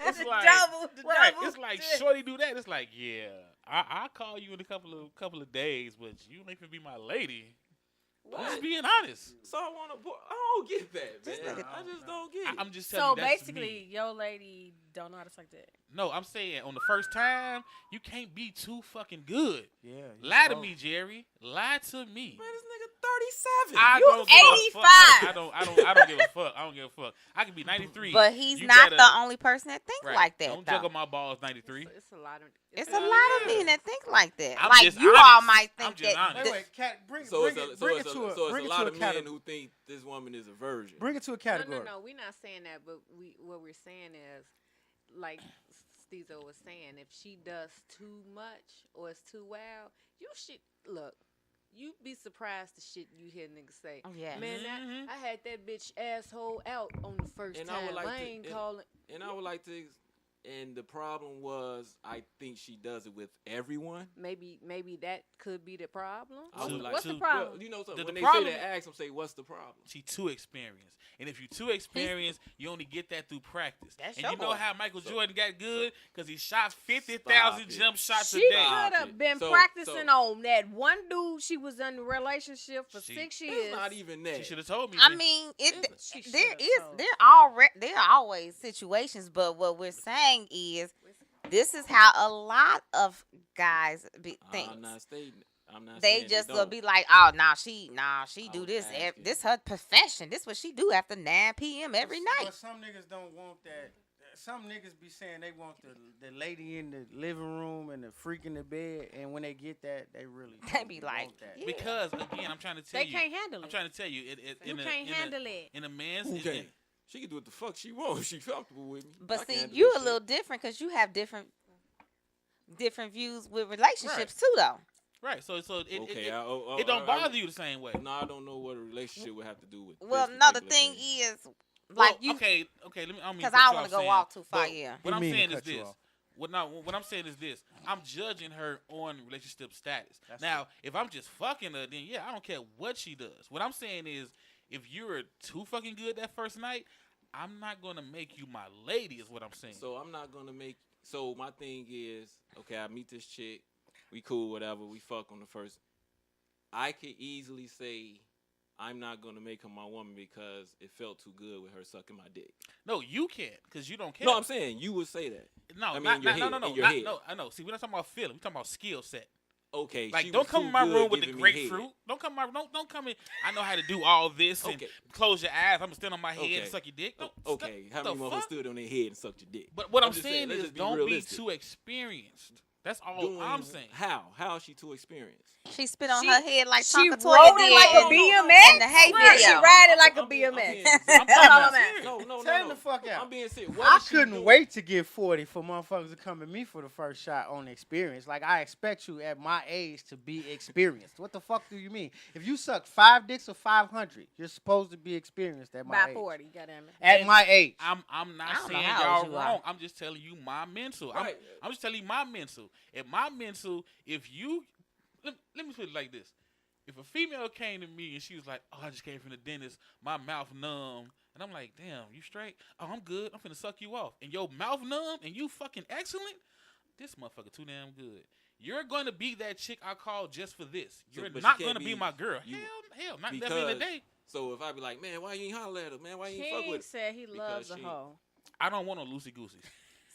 It's like, double, right. double It's like twist. shorty do that. It's like, yeah, I'll call you in a couple of days, but you ain't gonna be my lady. I'm just being honest. So I don't get that, man. I just don't get it. I'm just telling So you. That's basically, me. your lady don't know how to suck dick. No, I'm saying on the first time, you can't be too fucking good. Yeah. Lie to me, Jerry. Lie to me. Man, this nigga 37. I You don't give a 85. fuck. I don't give a fuck. I don't give a fuck. I could be 93. But he's You not better- the only person that think Right. like that. Don't though. juggle my balls, 93. It's a lot of. It's a lot of men that think like that. I'm like just you honest. all might I'm think just that. honest. Wait, Cat, bring it So to it's a a lot of men category. who think this woman is a virgin. Bring it to a No, category. no, no. We're not saying that, but what we're saying is, like Stezo was saying, if she does too much or it's too wild, you should look. You'd be surprised the shit you hear niggas say. Oh, yeah. Man, Mhm. I had that bitch asshole out on the first And time. I would like I to- ain't and- calling. And I would like to. And the problem was, I think she does it with everyone. Maybe that could be the problem. I would like What's the to- problem? Well, you know something. The When they problem- say that, ask them, say, "What's the problem?" She too experienced. And if you're too experienced, you only get that through practice. That's and your you know boy. how Michael Jordan got good? Because he shot 50,000 Stop it. jump shots She a day. Stop could have it. been So- practicing so- on that one dude she was in a relationship for She- 6 It's years. not even that. She should have told me. I that. mean, She there should've is told. there are always situations, but what we're saying is this is how a lot of guys think. I'm not stating it. I'm not They saying just will don't. be like, oh, she do was this. asking. This her profession. This what she do after 9 p.m. every night. But some niggas don't want that. Some niggas be saying they want the lady in the living room and the freak in the bed, and when they get that, they really They don't be want like, that. yeah. Because, again, I'm trying to tell They you. can't handle I'm it. trying to tell you. You can't handle it. In a man's... Who in- can? She can do what the fuck she wants. If she comfortable with me. I But can see, handle you're this a little shit. different because you have different views with relationships too, though. Right, so it Okay, it don't bother you the same way. No, I don't know what a relationship would have to do with. Well, this no, the particular thing thing. is, like Well, you, okay, let me... because I don't want to go off too far. But Yeah. What I'm He mean to saying is cut you this. off. What I'm saying is this. I'm judging her on relationship status. That's Now, if I'm just fucking her, then yeah, I don't care what she does. What I'm saying is, if you're too fucking good that first night, I'm not gonna make you my lady. Is what I'm saying. So I'm not gonna make. So my thing is, okay, I meet this chick, we cool, whatever, we fuck on the first. I could easily say I'm not gonna make her my woman because it felt too good with her sucking my dick. No, you can't, because you don't care. No, I'm saying you would say that. No, I mean, not, in your not, head, no, no, in your not, head. no. I know. See, we're not talking about feeling. We're talking about skill set. Okay, Like, she don't was come too in my good room with the giving me head. grapefruit. Don't come in my don't come in. I know how to do all this and Okay. close your eyes. I'm gonna stand on my head Okay. and suck your dick. Don't, Okay, how the many motherfuckers fuck? stood on their head and sucked your dick? But what I'm just saying let's is, just be don't realistic. be too experienced. That's all Doing I'm saying. How is she too experienced? She spit on She- her head like She Tonka rode Toya it did like a in- BMX. in the hay Right, video. She ride it like a I'm being- I'm BMX. being- That's I'm all I'm serious. asking. No, Tell him no. the fuck out. I'm being serious. What I is she couldn't doing? wait to get 40 for motherfuckers to come at me for the first shot on experience. Like, I expect you at my age to be experienced. What the fuck do you mean? If you suck 5 dicks or 500, you're supposed to be experienced at my By age. 40, goddamn it. At my age. I'm I not don't know saying how old y'all you are. wrong. I'm just telling you my mental. Right. I'm just telling you my mental. At my mental, if you let me put it like this. If a female came to me and she was like, "Oh, I just came from the dentist, my mouth numb," and I'm like, "Damn, you straight? Oh, I'm good. I'm finna suck you off." And your mouth numb and you fucking excellent. This motherfucker too damn good. You're gonna be that chick I call just for this. So- You're but she not can't gonna be be- my girl. you- Hell, not never in a because- day. So if I be like, man, why you ain't holler at her? Man, why you ain't fuck King with her? said he loves a she- hoe. I don't want no loosey goosey.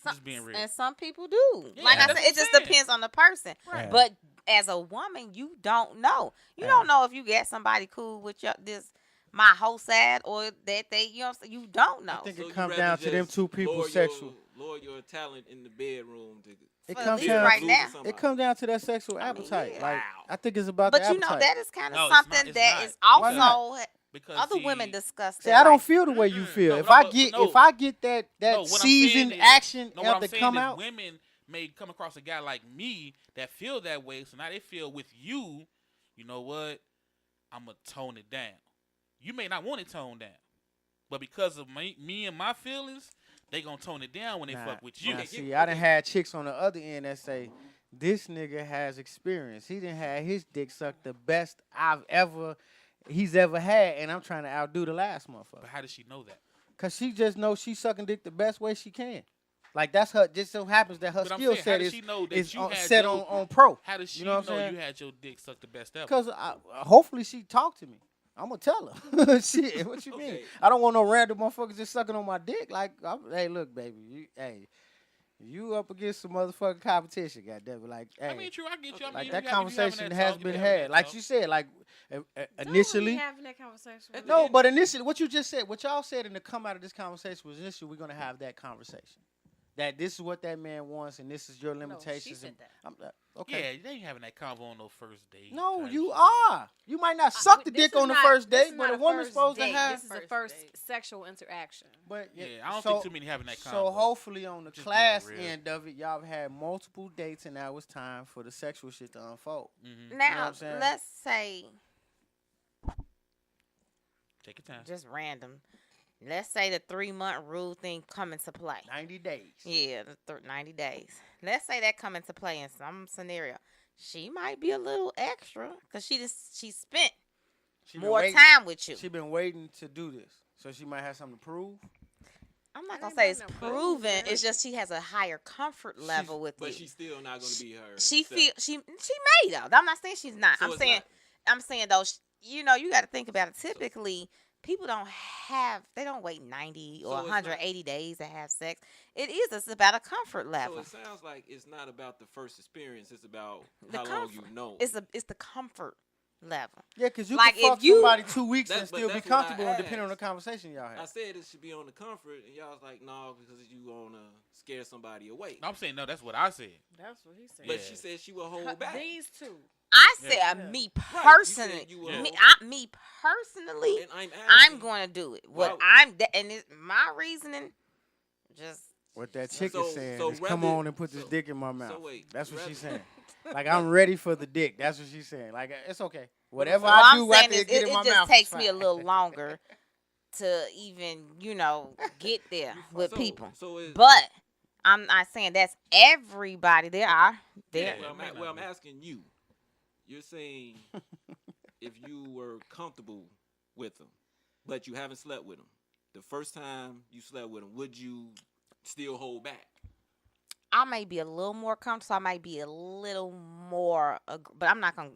Just being real. And some people do. Yeah, like I that's said, what it just I'm saying. depends on the person. Right. But as a woman, you don't know. You don't know if you get somebody cool with my whole side or that they, you know what I'm saying? You don't know. I think So it you comes rather down to them just two people lower sexual. Lower your talent in the bedroom to. It For comes me down. right now. It comes down to that sexual I mean, appetite. yeah. Like, Wow. I think it's about But the you appetite. know, that is kind No, of it's something not. It's that not. is Why not? also Because other see, women discuss that. See, I don't like, feel the way you feel. No, If no, I but get no. if I get that No, what I'm seasoned saying is- action No, what I'm after saying come is out, women may come across a guy like me that feel that way, so now they feel with you, you know what? I'm going to tone it down. You may not want it toned down, but because of me and my feelings, they going to tone it down when they fuck with you. Nah, see, I done had chicks on the other end that say, this nigga has experience. He done had his dick sucked the best he's ever had, and I'm trying to outdo the last But motherfucker. how does she know that? Cause she just knows she's sucking dick the best way she can. Like that's her. Just so happens that her But I'm skill saying, how set does is she know that is you on, had set your- on pro. How does she You know what I'm know saying? you had your dick sucked the best ever? Because hopefully she talked to me. I'm gonna tell her. Shit, what you mean? Okay. I don't want no random motherfuckers just sucking on my dick. Like, hey, look, baby, you up against some motherfucking competition, goddamn it. Like, hey, I mean, true, I get you. I mean, like you that have- you be having conversation that has talk, you been be having had. that Like talk. she said, like Don't initially. be having that conversation. With No, me. but initially, what you just said, what y'all said in the come out of this conversation was initially we're gonna have that conversation. That this is what that man wants, and this is your No, limitations. she said and that. I'm, okay. Yeah, they ain't having that convo on no first date. No, type you shit. are. You might not suck the This dick is on the not- first this date, is but not a woman's first supposed to date. have. This is the First first date. sexual interaction. But Yeah, I don't think too many having that convo. So hopefully on the Just being class real. end of it, y'all have had multiple dates, and now it's time for the sexual shit to unfold. Mhm. what Now, I'm saying? let's say Take your time. just random. Let's say the 3-month rule thing come into play. 90 days. Yeah, the 90 days. Let's say that come into play in some scenario. She might be a little extra because she spent She been more waiting- time with you. She been waiting to do this, so she might have something to prove. I'm not It gonna ain't say it's nothing to prove, proven. man. It's just she has a higher comfort level with But you. she's still not going to be her. She self. feel she may though. I'm not saying she's not. So I'm it's saying not- I'm saying though. You know, you got to think about it. Typically, people they don't wait 90 or So it's not- 180 days to have sex. It's about a comfort So level. it sounds like it's not about the first experience. It's about The how long you comfort. know. It's the comfort level. Yeah, because you Like, can fuck if you- somebody 2 weeks and But still be that's what I comfortable, and depending on the asked. conversation y'all I have. said it should be on the comfort, and y'all was like, no, because you want to scare somebody away. I'm saying no. That's what I said. That's what he said. But Yeah. she said she will hold back. These two. I Yeah. said Yeah. me Right, you said personally. you will Yeah. Me, hold me personally. And I'm I'm asking, going to do it. Why- And it's my reasoning. Just What that chick So- is saying so is, come rather- on and put this so- dick in my mouth. wait, That's what she's rather- saying. Like, I'm ready for the dick. That's what she's saying. Like, it's okay. Whatever All I I'm do saying after is it get it in my just mouth takes is me a fine. little longer to even, get there with so- people. So it's, But I'm not saying that's everybody. There are. Yeah. well, I'm asking you. You're saying if you were comfortable with them, but you haven't slept with them, the first time you slept with them, would you still hold back? I may be a little more comfortable. I might be a little more, but I'm not gonna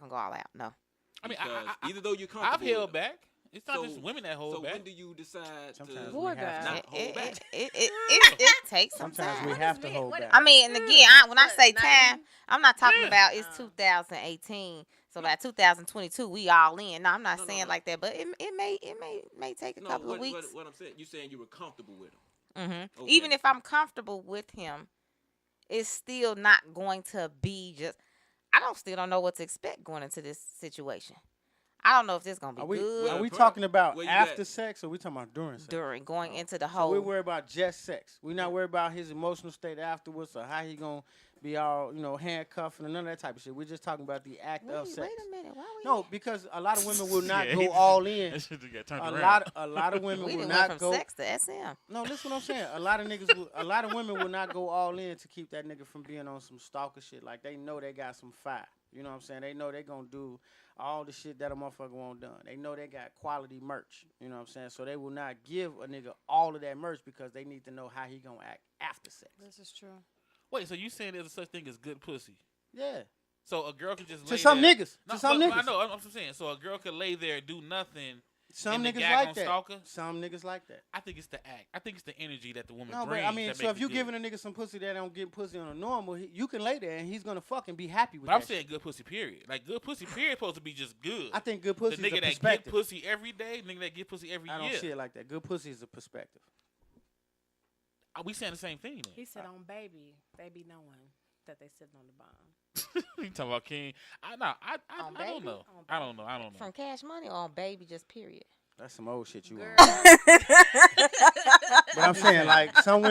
go all out. No. I mean, Because I, even though you're I've comfortable, held with them, back. It's not So- just women that hold so back. when do you decide Sometimes to we Hold have back. to. not hold back? It takes some Sometimes time. we have to hold back. I mean, and again, when I What, say 90? time, I'm not talking Yeah. about it's 2018. So by 2022, we all in. No, I'm not No, no, saying no. like that, but it may take a No, couple what, of weeks. what I'm saying, you saying you were comfortable with them. hmm Okay. Even if I'm comfortable with him, it's still not going to be just. Still don't know what to expect going into this situation. I don't know if this is gonna be Are we, good are we Well, talking about where you after at? sex, or we talking about during sex? during going into the So whole. we worry about just sex. We're not worried about his emotional state afterwards, or how he gonna be all, handcuffed and none of that type of shit. We're just talking about the act wait, of sex. wait a minute. Why we? No, because a lot of women will not Yeah, go he- all in. That shit just got turned A around. lot of women we will didn't went not from go. sex to SM. No, listen what I'm saying. A lot of women will not go all in to keep that nigga from being on some stalker shit. Like, they know they got some fire. You know what I'm saying? They know they gonna do all the shit that a motherfucker won't done. They know they got quality merch. You know what I'm saying? So they will not give a nigga all of that merch because they need to know how he gonna act after sex. This is true. Wait, so you saying there's a such thing as good pussy? Yeah. So a girl can just To lay some there. niggas. No, To some but niggas. I know. I'm just saying. So a girl could lay there, do nothing. Some And the niggas guy like gon' that. stalk her? Some niggas like that. I think it's the act. I think it's the energy that the woman No, but brings. I mean, that so make if it you good. giving a nigga some pussy that don't get pussy on a normal, you can lay there and he's gonna fucking be happy with But I'm that saying shit. good pussy. Period. Like good pussy. Period. Supposed to be just good. I think good the pussy is nigga a that perspective. get pussy every day, nigga that get pussy every I don't year. see it like that. Good pussy is a perspective. Are we saying the same thing? Then? He said on baby knowing that they sitting on the bottom. You talking about King? I On don't Baby? know. On I don't know. I don't know. From Cash Money or on Baby, just period. That's some old shit you Girl. on. But I'm saying, like, some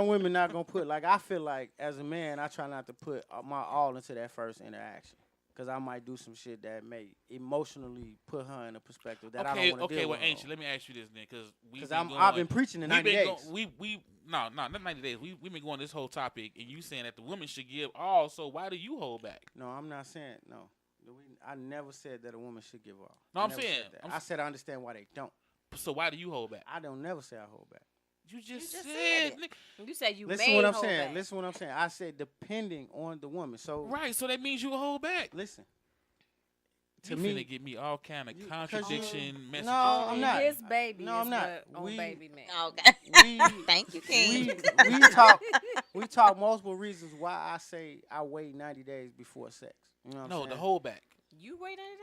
women not gonna put, like, I feel like as a man, I try not to put my all into that first interaction, cause I might do some shit that may emotionally put her in a perspective that I Okay, don't want to okay. deal Well, with. Ancient, let me ask you this then, because I've been preaching in 90 days. No, not 90 days. We've been going this whole topic, and you saying that the woman should give all. So why do you hold back? No, I'm not saying no. I never said that a woman should give all. No, I I'm never saying- said that. I said I understand why they don't. So why do you hold back? I don't never say I hold back. You just said said. it. Nigga. You said you Listen may what I'm hold saying. back. Listen what I'm saying. I said depending on the woman. So Right, so that means you will hold back. listen. To You me, finna get me all kind of you- 'cause contradiction you- messages. No, I'm again. not. His baby No, is I'm not. what on We- baby man. Okay. we Thank you, King. we talk multiple reasons why I say I wait 90 days before sex. You know what I'm No, saying? the hold back. You wait 90 days?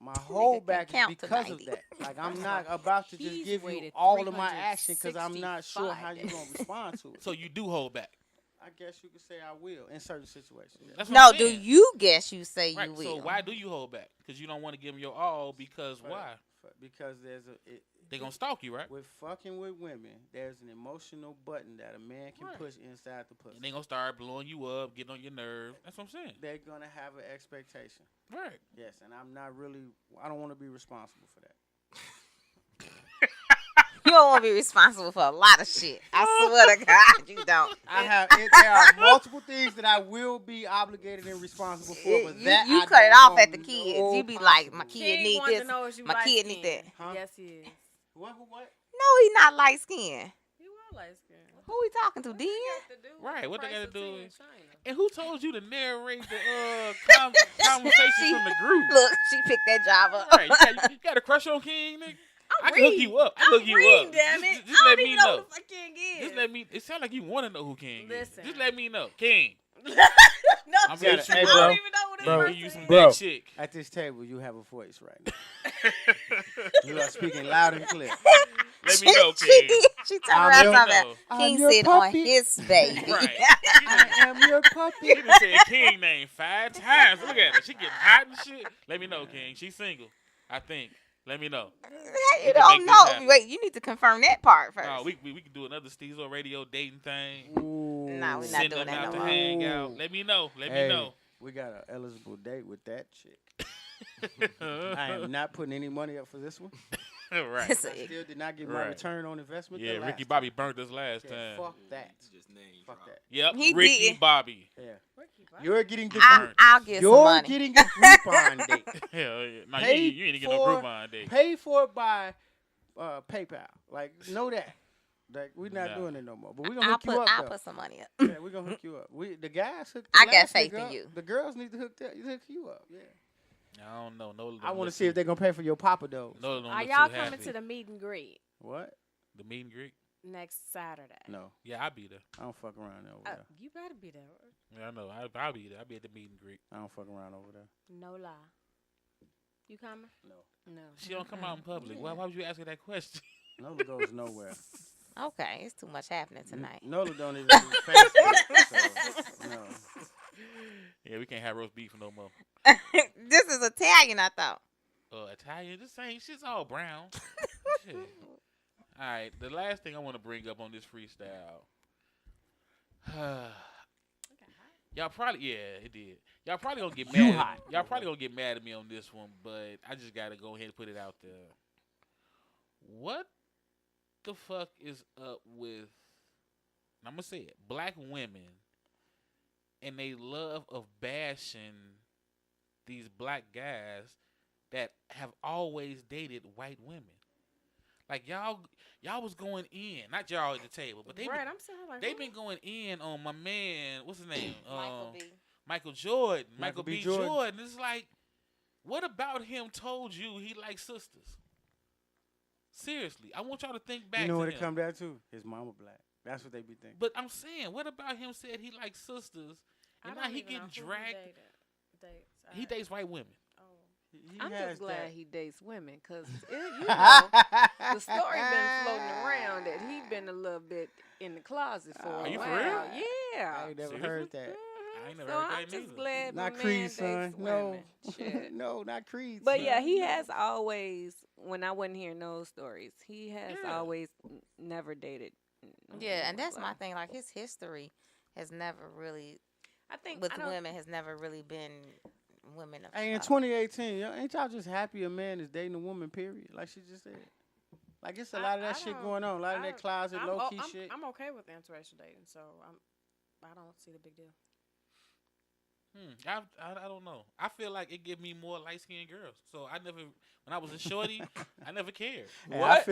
My can holdback is count to because of 90. that. Like I'm not about to just He's give you waited all of my action because I'm not sure 365 how you gonna respond to it. So you do hold back. I guess you could say I will in certain situations. Yeah. That's what No, I'm do saying. you guess you say Right. you will? So why do you hold back? Because you don't want to give them your all. Because why? Because there's They gonna stalk you, right? with fucking with women, there's an emotional button that a man can Right. push inside the pussy. And they gonna start blowing you up, getting on your nerve. That's what I'm saying. They're gonna have an expectation. Right. Yes, and I don't want to be responsible for that. You don't want to be responsible for a lot of shit. I swear to God, you don't. There are multiple things that I will be obligated and responsible for, but You that I cut it don't off at the know kids. You be like, my possible. kid King need wanted this. to know if you My light kid need skinned. that. Huh? Yes, he is. What? No, he not light skinned. You are light skinned. Who we talking to, D? Right, what they gotta do in is- China? And who told you to narrate the conversation from the group? Look, she picked that job up. Right. You got a crush on King, nigga? I can hook you up. I hook you reading, up. damn it. Just I let don't me even know know. who the fuck King is. Just let me. It sounds like you want to know who King Listen. is. Just let me know, King. no, I'm Yeah, gonna hey, I bro. don't even know who this Bro. person give you some is. Bro. big chick. At this table, you have a voice right now. You are speaking loud and clear. Let me know, King. She turned I'm around your- talking know. about King your sitting on puppy. his baby. Right. I am your puppy. She done said King name 5 times. Look at her. She getting hot and shit. Let me know, King. She's single. I think. Let me know. You We can don't make this know. happen. Wait, you need to confirm that part first. No, we can do another Stezo radio dating thing. Ooh. Nah, we not Send doing them that out no to more. hang out. Let me know. Let Hey, me know. we got an eligible date with that chick. I am not putting any money up for this one. Right. It's I a- still did not get my Right. return on investment. Yeah, the last Ricky Bobby time. burnt us last Yeah, time. fuck that. Just name Fuck drop. that. Yep, He Ricky did. Bobby. Yeah. Ricky Bobby. You're getting the I'll get some You're money. getting a Groupon date. Hell yeah. No, Paid you ain't getting no for- Groupon day. Paid for by PayPal. Like, know that. Like, we're not Nah. doing it no more. But we're gonna I'll hook you up. I'll though. put some money up. Yeah, we're gonna hook you up. The guys hook. I the got last faith nigga in up. you. The girls need to hook you up. Yeah. I don't know. Nola I don't want to look see if too- they're gonna pay for your Papa Do's. Nola don't Are look y'all too coming happy. to the meet and greet What? The meet and greet? next Saturday? No, Yeah, I'll be there. I don't fuck around over there. You better be there. Yeah, I know. I'll be there. I'll be at the meet and greet. I don't fuck around over there. Nola. You coming? No. No. She don't come out in public. Why would you ask her that question? Nola goes nowhere. Okay, it's too much happening tonight. Nola don't even do Facebook. So, no. Yeah, we can't have roast beef no more. This is Italian, I thought. Italian, this ain't shit's all brown. Shit. All right, the last thing I want to bring up on this freestyle. Y'all probably, it did. Y'all probably gonna get You mad. hot. Y'all probably gonna get mad at me on this one, but I just gotta go ahead and put it out there. What the fuck is up with? I'm gonna say it. Black women and they love of bashing these black guys that have always dated white women. Like y'all was going in, not y'all at the table, but they Right, been, I'm saying like they've been going in on my man. What's his name? Michael B. Michael Jordan. Michael Michael B. B. Jordan. Jordan. It's like, what about him told you he likes sisters? Seriously, I want y'all to think back. You know to what it him. come down to? His mama black. That's what they be thinking. But I'm saying, what about him said he likes sisters, and now he getting dragged? He dates white women. He I'm has just glad that. he dates women because you know the story been floating around that he been a little bit in the closet for Are a you for while. real? Yeah. I ain't never Seriously? heard that. I ain't never So heard I'm that just neither. glad Not my Creed, man son. dates No. women. Shit. No, not Creed. But son. yeah, he has always, when I wasn't hearing those stories, he has Yeah. always never dated. Yeah, and that's my black. thing. Like his history has never really, I think with I don't- women, has never really been women of Hey, in color. 2018, ain't y'all just happy a man is dating a woman, period? Like she just said. Like, it's a lot of that shit going on. A lot of that closet, low-key shit. I'm okay with interracial dating, so I don't see the big deal. I don't know. I feel like it give me more light skinned girls. So I never, when I was a shorty, I never cared. Hey, What?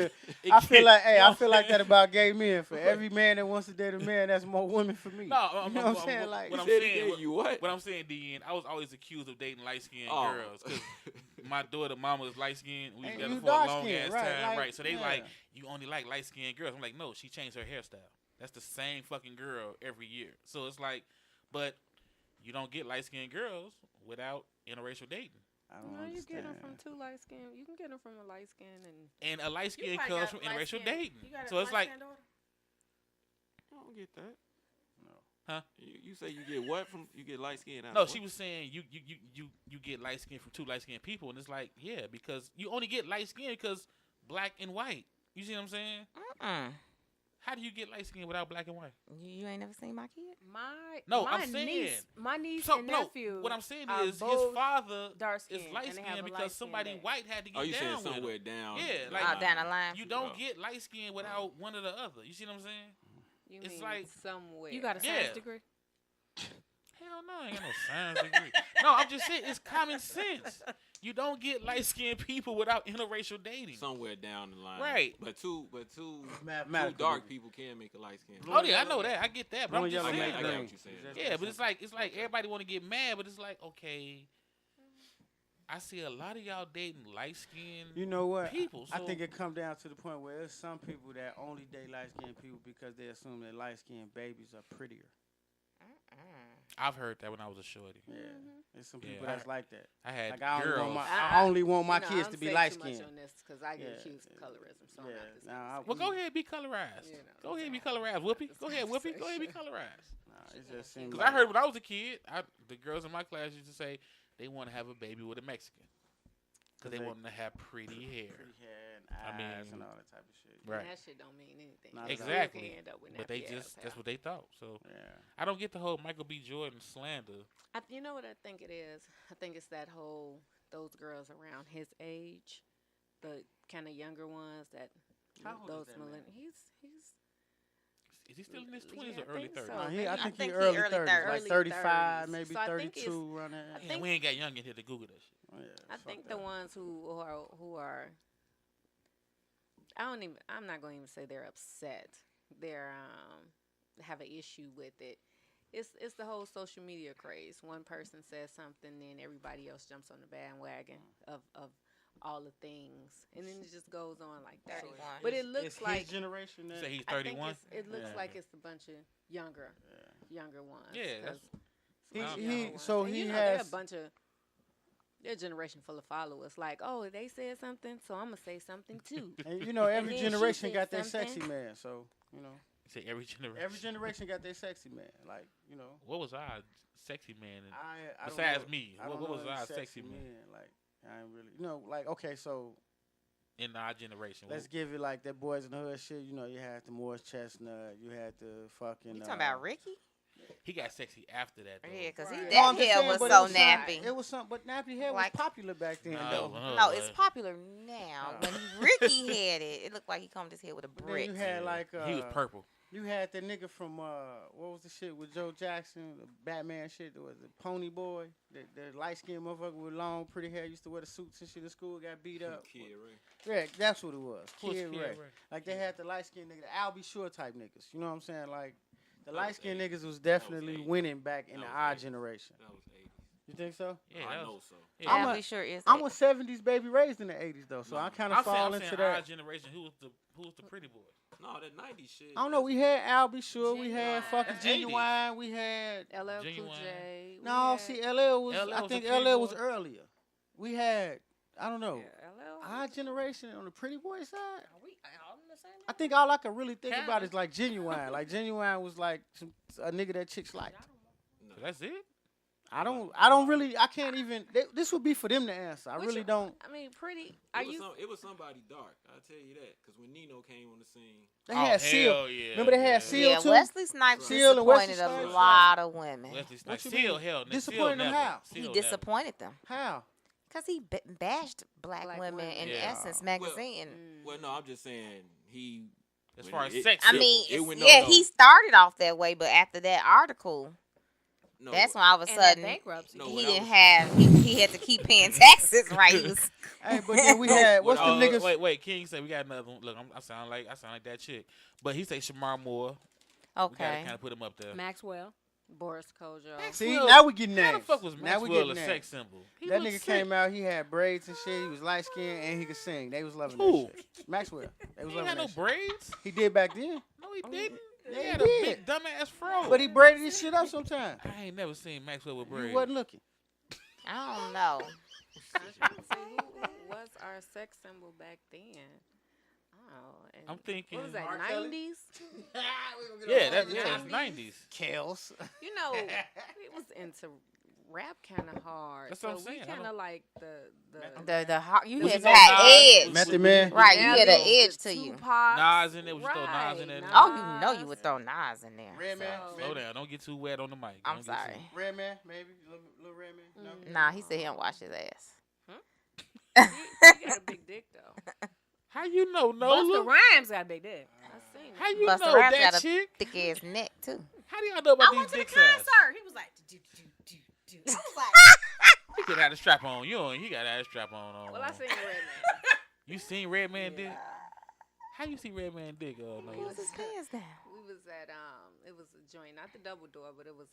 I feel like, hey, I feel like that about gay men. For every man that wants to date a man, that's more women for me. No, you know what I'm saying? Like, what I'm Said saying, again, you what? what I'm saying, DN, I was always accused of dating light skinned Oh. girls because my daughter, mama is light skinned. We And together you for a long dark-skinned, ass right, time, like, right? So they yeah. like, you only like light skinned girls. I'm like, no, she changed her hairstyle. That's the same fucking girl every year. So it's like, but you don't get light skinned girls without interracial dating. I don't No, you get them understand. from two light skin. You can get them from a light skin and And a light You skin probably comes got from light interracial skin. dating. You got a So it's like, light-skinned daughter? I don't get that. No. Huh? You say you get what from? You get light skin out? no, of she what? was saying you get light skin from two light skinned people, and it's like, yeah, because you only get light skin because black and white. You see what I'm saying? How do you get light skin without black and white? You ain't never seen my kid? No, my I'm saying- niece So and no, nephew. what I'm saying are is his both father dark is skinned, light and they have skinned a because light-skinned somebody baby. white had to get Oh, you down saying with him. somewhere down? Yeah, the like- Oh, down the line. You don't Oh. get light skin without one or the other. You see what I'm saying? you It's mean like- somewhere. You got a science Yeah. degree? Hell no, I ain't got no science degree. No, I'm just saying it's common sense. You don't get light skinned people without interracial dating. Somewhere down the line, Right. But two Mathematical dark degree. people can make a light skin. Oh yeah, I know that. I get that. But Blue I'm and just yellow saying, make I got green. what you're saying. yeah, but it's like everybody want to get mad, but it's like, okay, I see a lot of y'all dating light skinned You know what? people. So I think it come down to the point where there's some people that only date light skinned people because they assume that light skinned babies are prettier. I've heard that when I was a shorty. Yeah, there's some Yeah, people I- that's like that. I had Like I girls. only want my You know, kids I to don't be say light too much skinned. on this because I get Yeah, accused of colorism. So I'm Yeah, not just now Well, go ahead, be colorized. You know, Go ahead, be colorized. Whoopi, go ahead, Whoopi. Go ahead, be conversation. colorized. Nah, it just seems Because I heard when I was a kid, the girls in my class used to say they want to have a baby with a Mexican because they they- want them to have pretty hair. pretty hair and eyes I mean, and all that type of shit. Right. That shit don't mean anything. Not You at all. still Exactly. can end up with But they nappy just, ass that's hair. what they thought. So Yeah. I don't get the whole Michael B. Jordan slander. You know what I think it is? I think it's that whole those girls around his age, the kind of younger ones that How old is those that man? He's Is he still in his Yeah, 20s I or early think 30s? so. Nah, maybe- I I think he think he early early 30s, like early 35, 30s. maybe So I think 32 around there. I Yeah, think- we ain't got young in here to Google that shit. Oh, yeah, I fuck think that. the ones who are I'm not going to even say they're upset. They're have an issue with it. It's the whole social media craze. One person says something, then everybody else jumps on the bandwagon of all the things, and then it just goes on like that. 31. But it It's looks his like generation. You That, say he's I think 31? it looks Yeah. like it's a bunch of younger ones. Yeah, that's- 'cause He- some he- younger ones. so And he you know, they're a has- bunch of their generation full of followers. Like, oh, they said something, so I'm gonna say something too. and you know, every then she generation said got their something. sexy man. So you know, You say every generation. every generation got their sexy man. Like you know, What was our sexy man? I don't Besides know- me, I what don't was know any our sexy man? Like I ain't really, like okay, so In our generation. let's give it like that Boys in the Hood shit. You know, you had the Morris Chestnut, you had the fucking. You talking about Ricky? He got sexy after that, though. Yeah, because Right. No, I'm that just hair saying, was but so it was something- nappy. It was something, but nappy hair Like- was popular back then, though. No, it's popular now. Oh. When Ricky had it looked like he combed his head with a But brick. then you had like he was purple. You had that nigga from what was the shit with Joe Jackson, the Batman shit? Was it Pony Boy? The light skinned motherfucker with long, pretty hair used to wear the suits and shit in school, got beat up. Kid Ray. Yeah, that's what it was. Who was Kid Kid Ray. Ray? Like they had the light skinned nigga, the Albie Shore type niggas. You know what I'm saying? Like the That light was skinned 80s. niggas was definitely That was 80s. winning back in That the was our 80s. generation. That was 80s. You think so? Yeah, I that know was, so. yeah. I'm Yeah, a- we sure is. I'm that. a 70s baby raised in the 80s though, so I kind of I'm fall saying into our that. generation. Who was the pretty boy? No, that 90s shit. I don't know. We had Albie Shore, we had Genuine. fucking That's 80s. Genuine, we had. LL Cool Genuine. J. we No, had- see, LL was. LL I was think a pretty LL was boy. earlier. We had. I don't know. Yeah, LL. Our generation on the pretty boy side. Are we all in the same? I think all I can really think Kinda. about is like Genuine. Like Genuine was like a nigga that chicks like. So that's it. I don't really. I can't even. This would be for them to answer. I Which really one? don't. I mean, pretty. Are you? It was somebody dark. I'll tell you that. Because when Nino came on the scene, They Oh, had Seal. hell yeah, Remember they had yeah. Seal Yeah, too. Wesley Snipes Seal and Wesley disappointed a Snipes. lot of women. Wesley Snipes. you Seal, mean? hell, Disappointed Seal him never. how? He Seal disappointed them How? because he bashed black Black women women. in Yeah. Essence magazine. well, no, I'm just saying he. As when far as it- sex, I it- mean, it went yeah, no. he started off that way, but after that article, No, That's when all of a And that sudden bankruptcy. No, he when I didn't was- have. He had to keep paying taxes, right? He was, Hey, but then we had what's the niggas? Wait, King said we got another one. Look, I sound like that chick, but he say Shamar Moore. We gotta okay. kind of put him up there. Maxwell. Boris Kojo. See, Maxwell- now we getting How names. the fuck was Now we Maxwell getting a names. sex symbol? He That looked nigga sick. came out. He had braids and shit. He was light skinned and he could sing. They was loving Who? that shit. Maxwell. They was He ain't loving had no that shit. braids. He did back then, No, he didn't. Yeah, He he had a did. big dumbass fro. but he braided his shit up sometimes. I ain't never seen Maxwell with braids. You wasn't looking. I don't know. I'm trying to see who was our sex symbol back then. Oh, and I'm thinking. what was that? R. Kelly? 90s. Yeah, that's 90s. Kels. You know, it was into rap kind of hard. That's what I'm so saying. we I kind don't- of like the The you Was had it to have Nas? edge. Method Man. Right, you had an Nelly, edge the to you. Tupac. Nas in there. Would you throw Nas in there? Right, Oh, you know you would throw Nas in there. Red Man. So- Slow down. Don't get too wet on the mic. I'm Don't get sorry. too- Red Man, maybe. Little Red Man. No. Nah, he said he don't wash his ass. He got a big dick though. How you know, Busta Nola? Rhymes got a big dick. I seen How it. you Busta know Rhymes that got a chick? thick ass neck too. How do y'all know about I these went to the dick size? concert. He was like, do. I was like, He could have a strap on. He got a strap on. Well, I seen Red Man. You seen Red Man dick? How you see Red Man dick? He Nola? was his pants down. We was at it was a joint, not the double door, but it was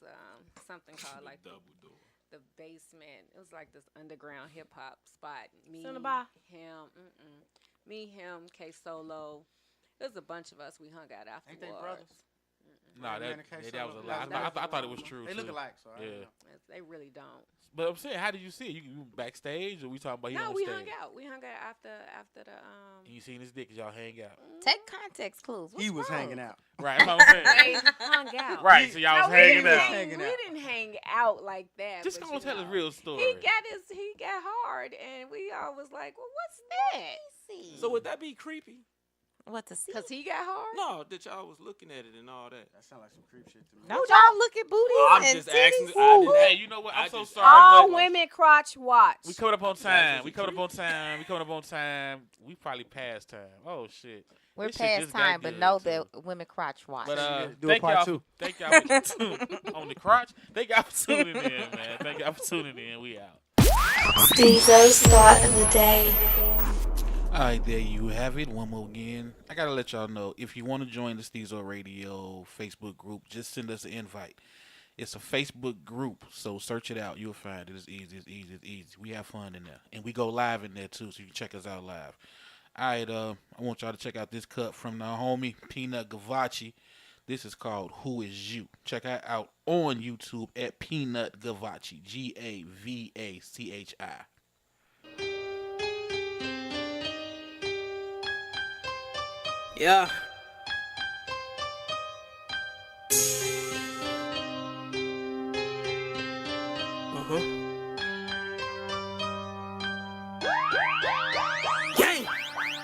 something called like double door. the basement. It was like this underground hip hop spot. Me, Cinnabar? him, me, him, K Solo. There's a bunch of us. We hung out Ain't they afterwards. brothers? Nah, Red that Man and K that was a Solo. lie. That was I thought it the was one. true. They too. look alike, so I Yeah. don't know. They really don't. But I'm saying, how did you see it? You backstage, or we talking about you No, on we stage? hung out. We hung out after the And you seen his dick 'cause y'all hang out. Take context clues. What's He was wrong? hanging out. Right, that's what I'm They saying. hung out. Right, so y'all was No, hanging we didn't out. Hanging we out. didn't hang out like that. Just but gonna you tell his know, real story. He got hard, and we all was like, "Well, what's that?" So would that be creepy? What to see? Because he got hard. No, that y'all was looking at it and all that. That sounds like some creep shit to me. Don't y'all look at booties I'm and just asking. titties? I didn't- Hey, you know what? I'm I so just- sorry. all but women crotch watch. We coming up on time. We That's coming up on time. We coming up on time. We probably past time. Oh shit. We're This shit past just got time, but good, know too. that women crotch watch. But Do a thank part y'all. two. Thank y'all for on the crotch. Thank y'all for tuning in, man. Thank y'all for tuning in. We out. Stezo's thought of the day. All right, there you have it. One more again. I gotta let y'all know, if you want to join the Stezo Radio Facebook group, just send us an invite. It's a Facebook group, so search it out. You'll find it. It's easy. It's easy. It's easy. We have fun in there, and we go live in there too, so you can check us out live. All right, I want y'all to check out this cut from the homie Peanut Gavachi. This is called "Who Is You." Check it out on YouTube at Peanut Gavachi. Gavachi. Yeah. Gang.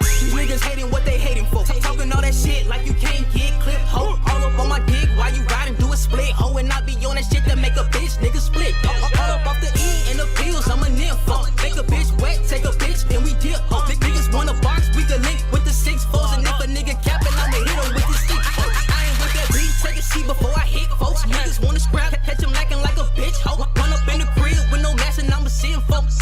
These niggas hating what they hating for. Talking all that shit like you can't get clipped. Ho, all up on my dick while you riding, do a split. Ho, and I be on that shit that make a bitch nigga split. All up off the E and the pills, I'm a nympho. Make a bitch wet, take a bitch, then we dip. Ho, niggas want a box, we can link with the 6 foes. And if a nigga capping, I'ma hit him with the stick. I ain't with that beat, take a seat before I hit folks. Niggas wanna scrap, catch him lacking like a bitch. Ho, run up in the crib with no mask and I'ma see him folks.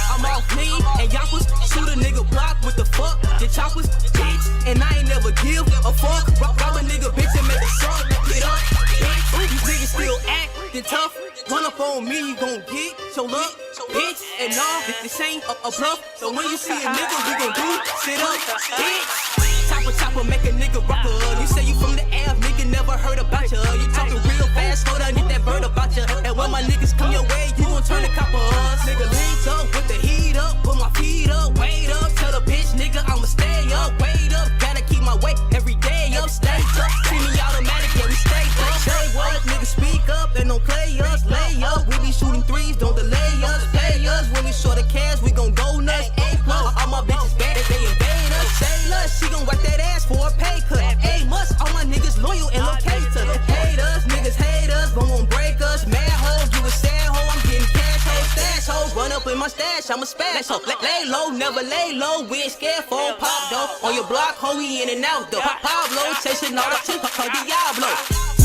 I'm off lean and y'all was shoot a nigga block with the fuck. The choppers, bitch, and I ain't never give a fuck. Rob a nigga bitch and make a song. Get up, bitch. These niggas still acting tough. Run up on me, you gon' get your luck, bitch. And no, this ain't a bluff. So when you see a nigga, we gon' do sit up, bitch. Chopper, make a nigga rock a. You say you from the Ave, nigga never heard about ya. You talking real fast, slow down, get that bird about ya. And when my niggas come your way, you gon' turn the copper. Nigga linked up with the heat up, put my feet up, wait up. Tell the bitch nigga I'ma stay up, wait up. Gotta keep my weight every day up, stay up. See me automatic, yeah we stay up. Say what, nigga speak up and don't play us, lay up. We be shooting threes, don't delay us, pay us. When we short of cash, we gon' go nuts. A plus, all my bitches bad, they invade us. Say less, she gon' wipe that ass for a pay cut. A must, all my niggas loyal and locator. Hate us, niggas hate us, won't break us. Mad hoe, you a sad hoe, I'm getting cash hoe, stash hoe. Run up in my stash, I'm a smash hoe. Lay low, never lay low, we ain't scared for pop though. On your block, hoe, we in and out though. Pablo, chasing all the chicks, Diablo.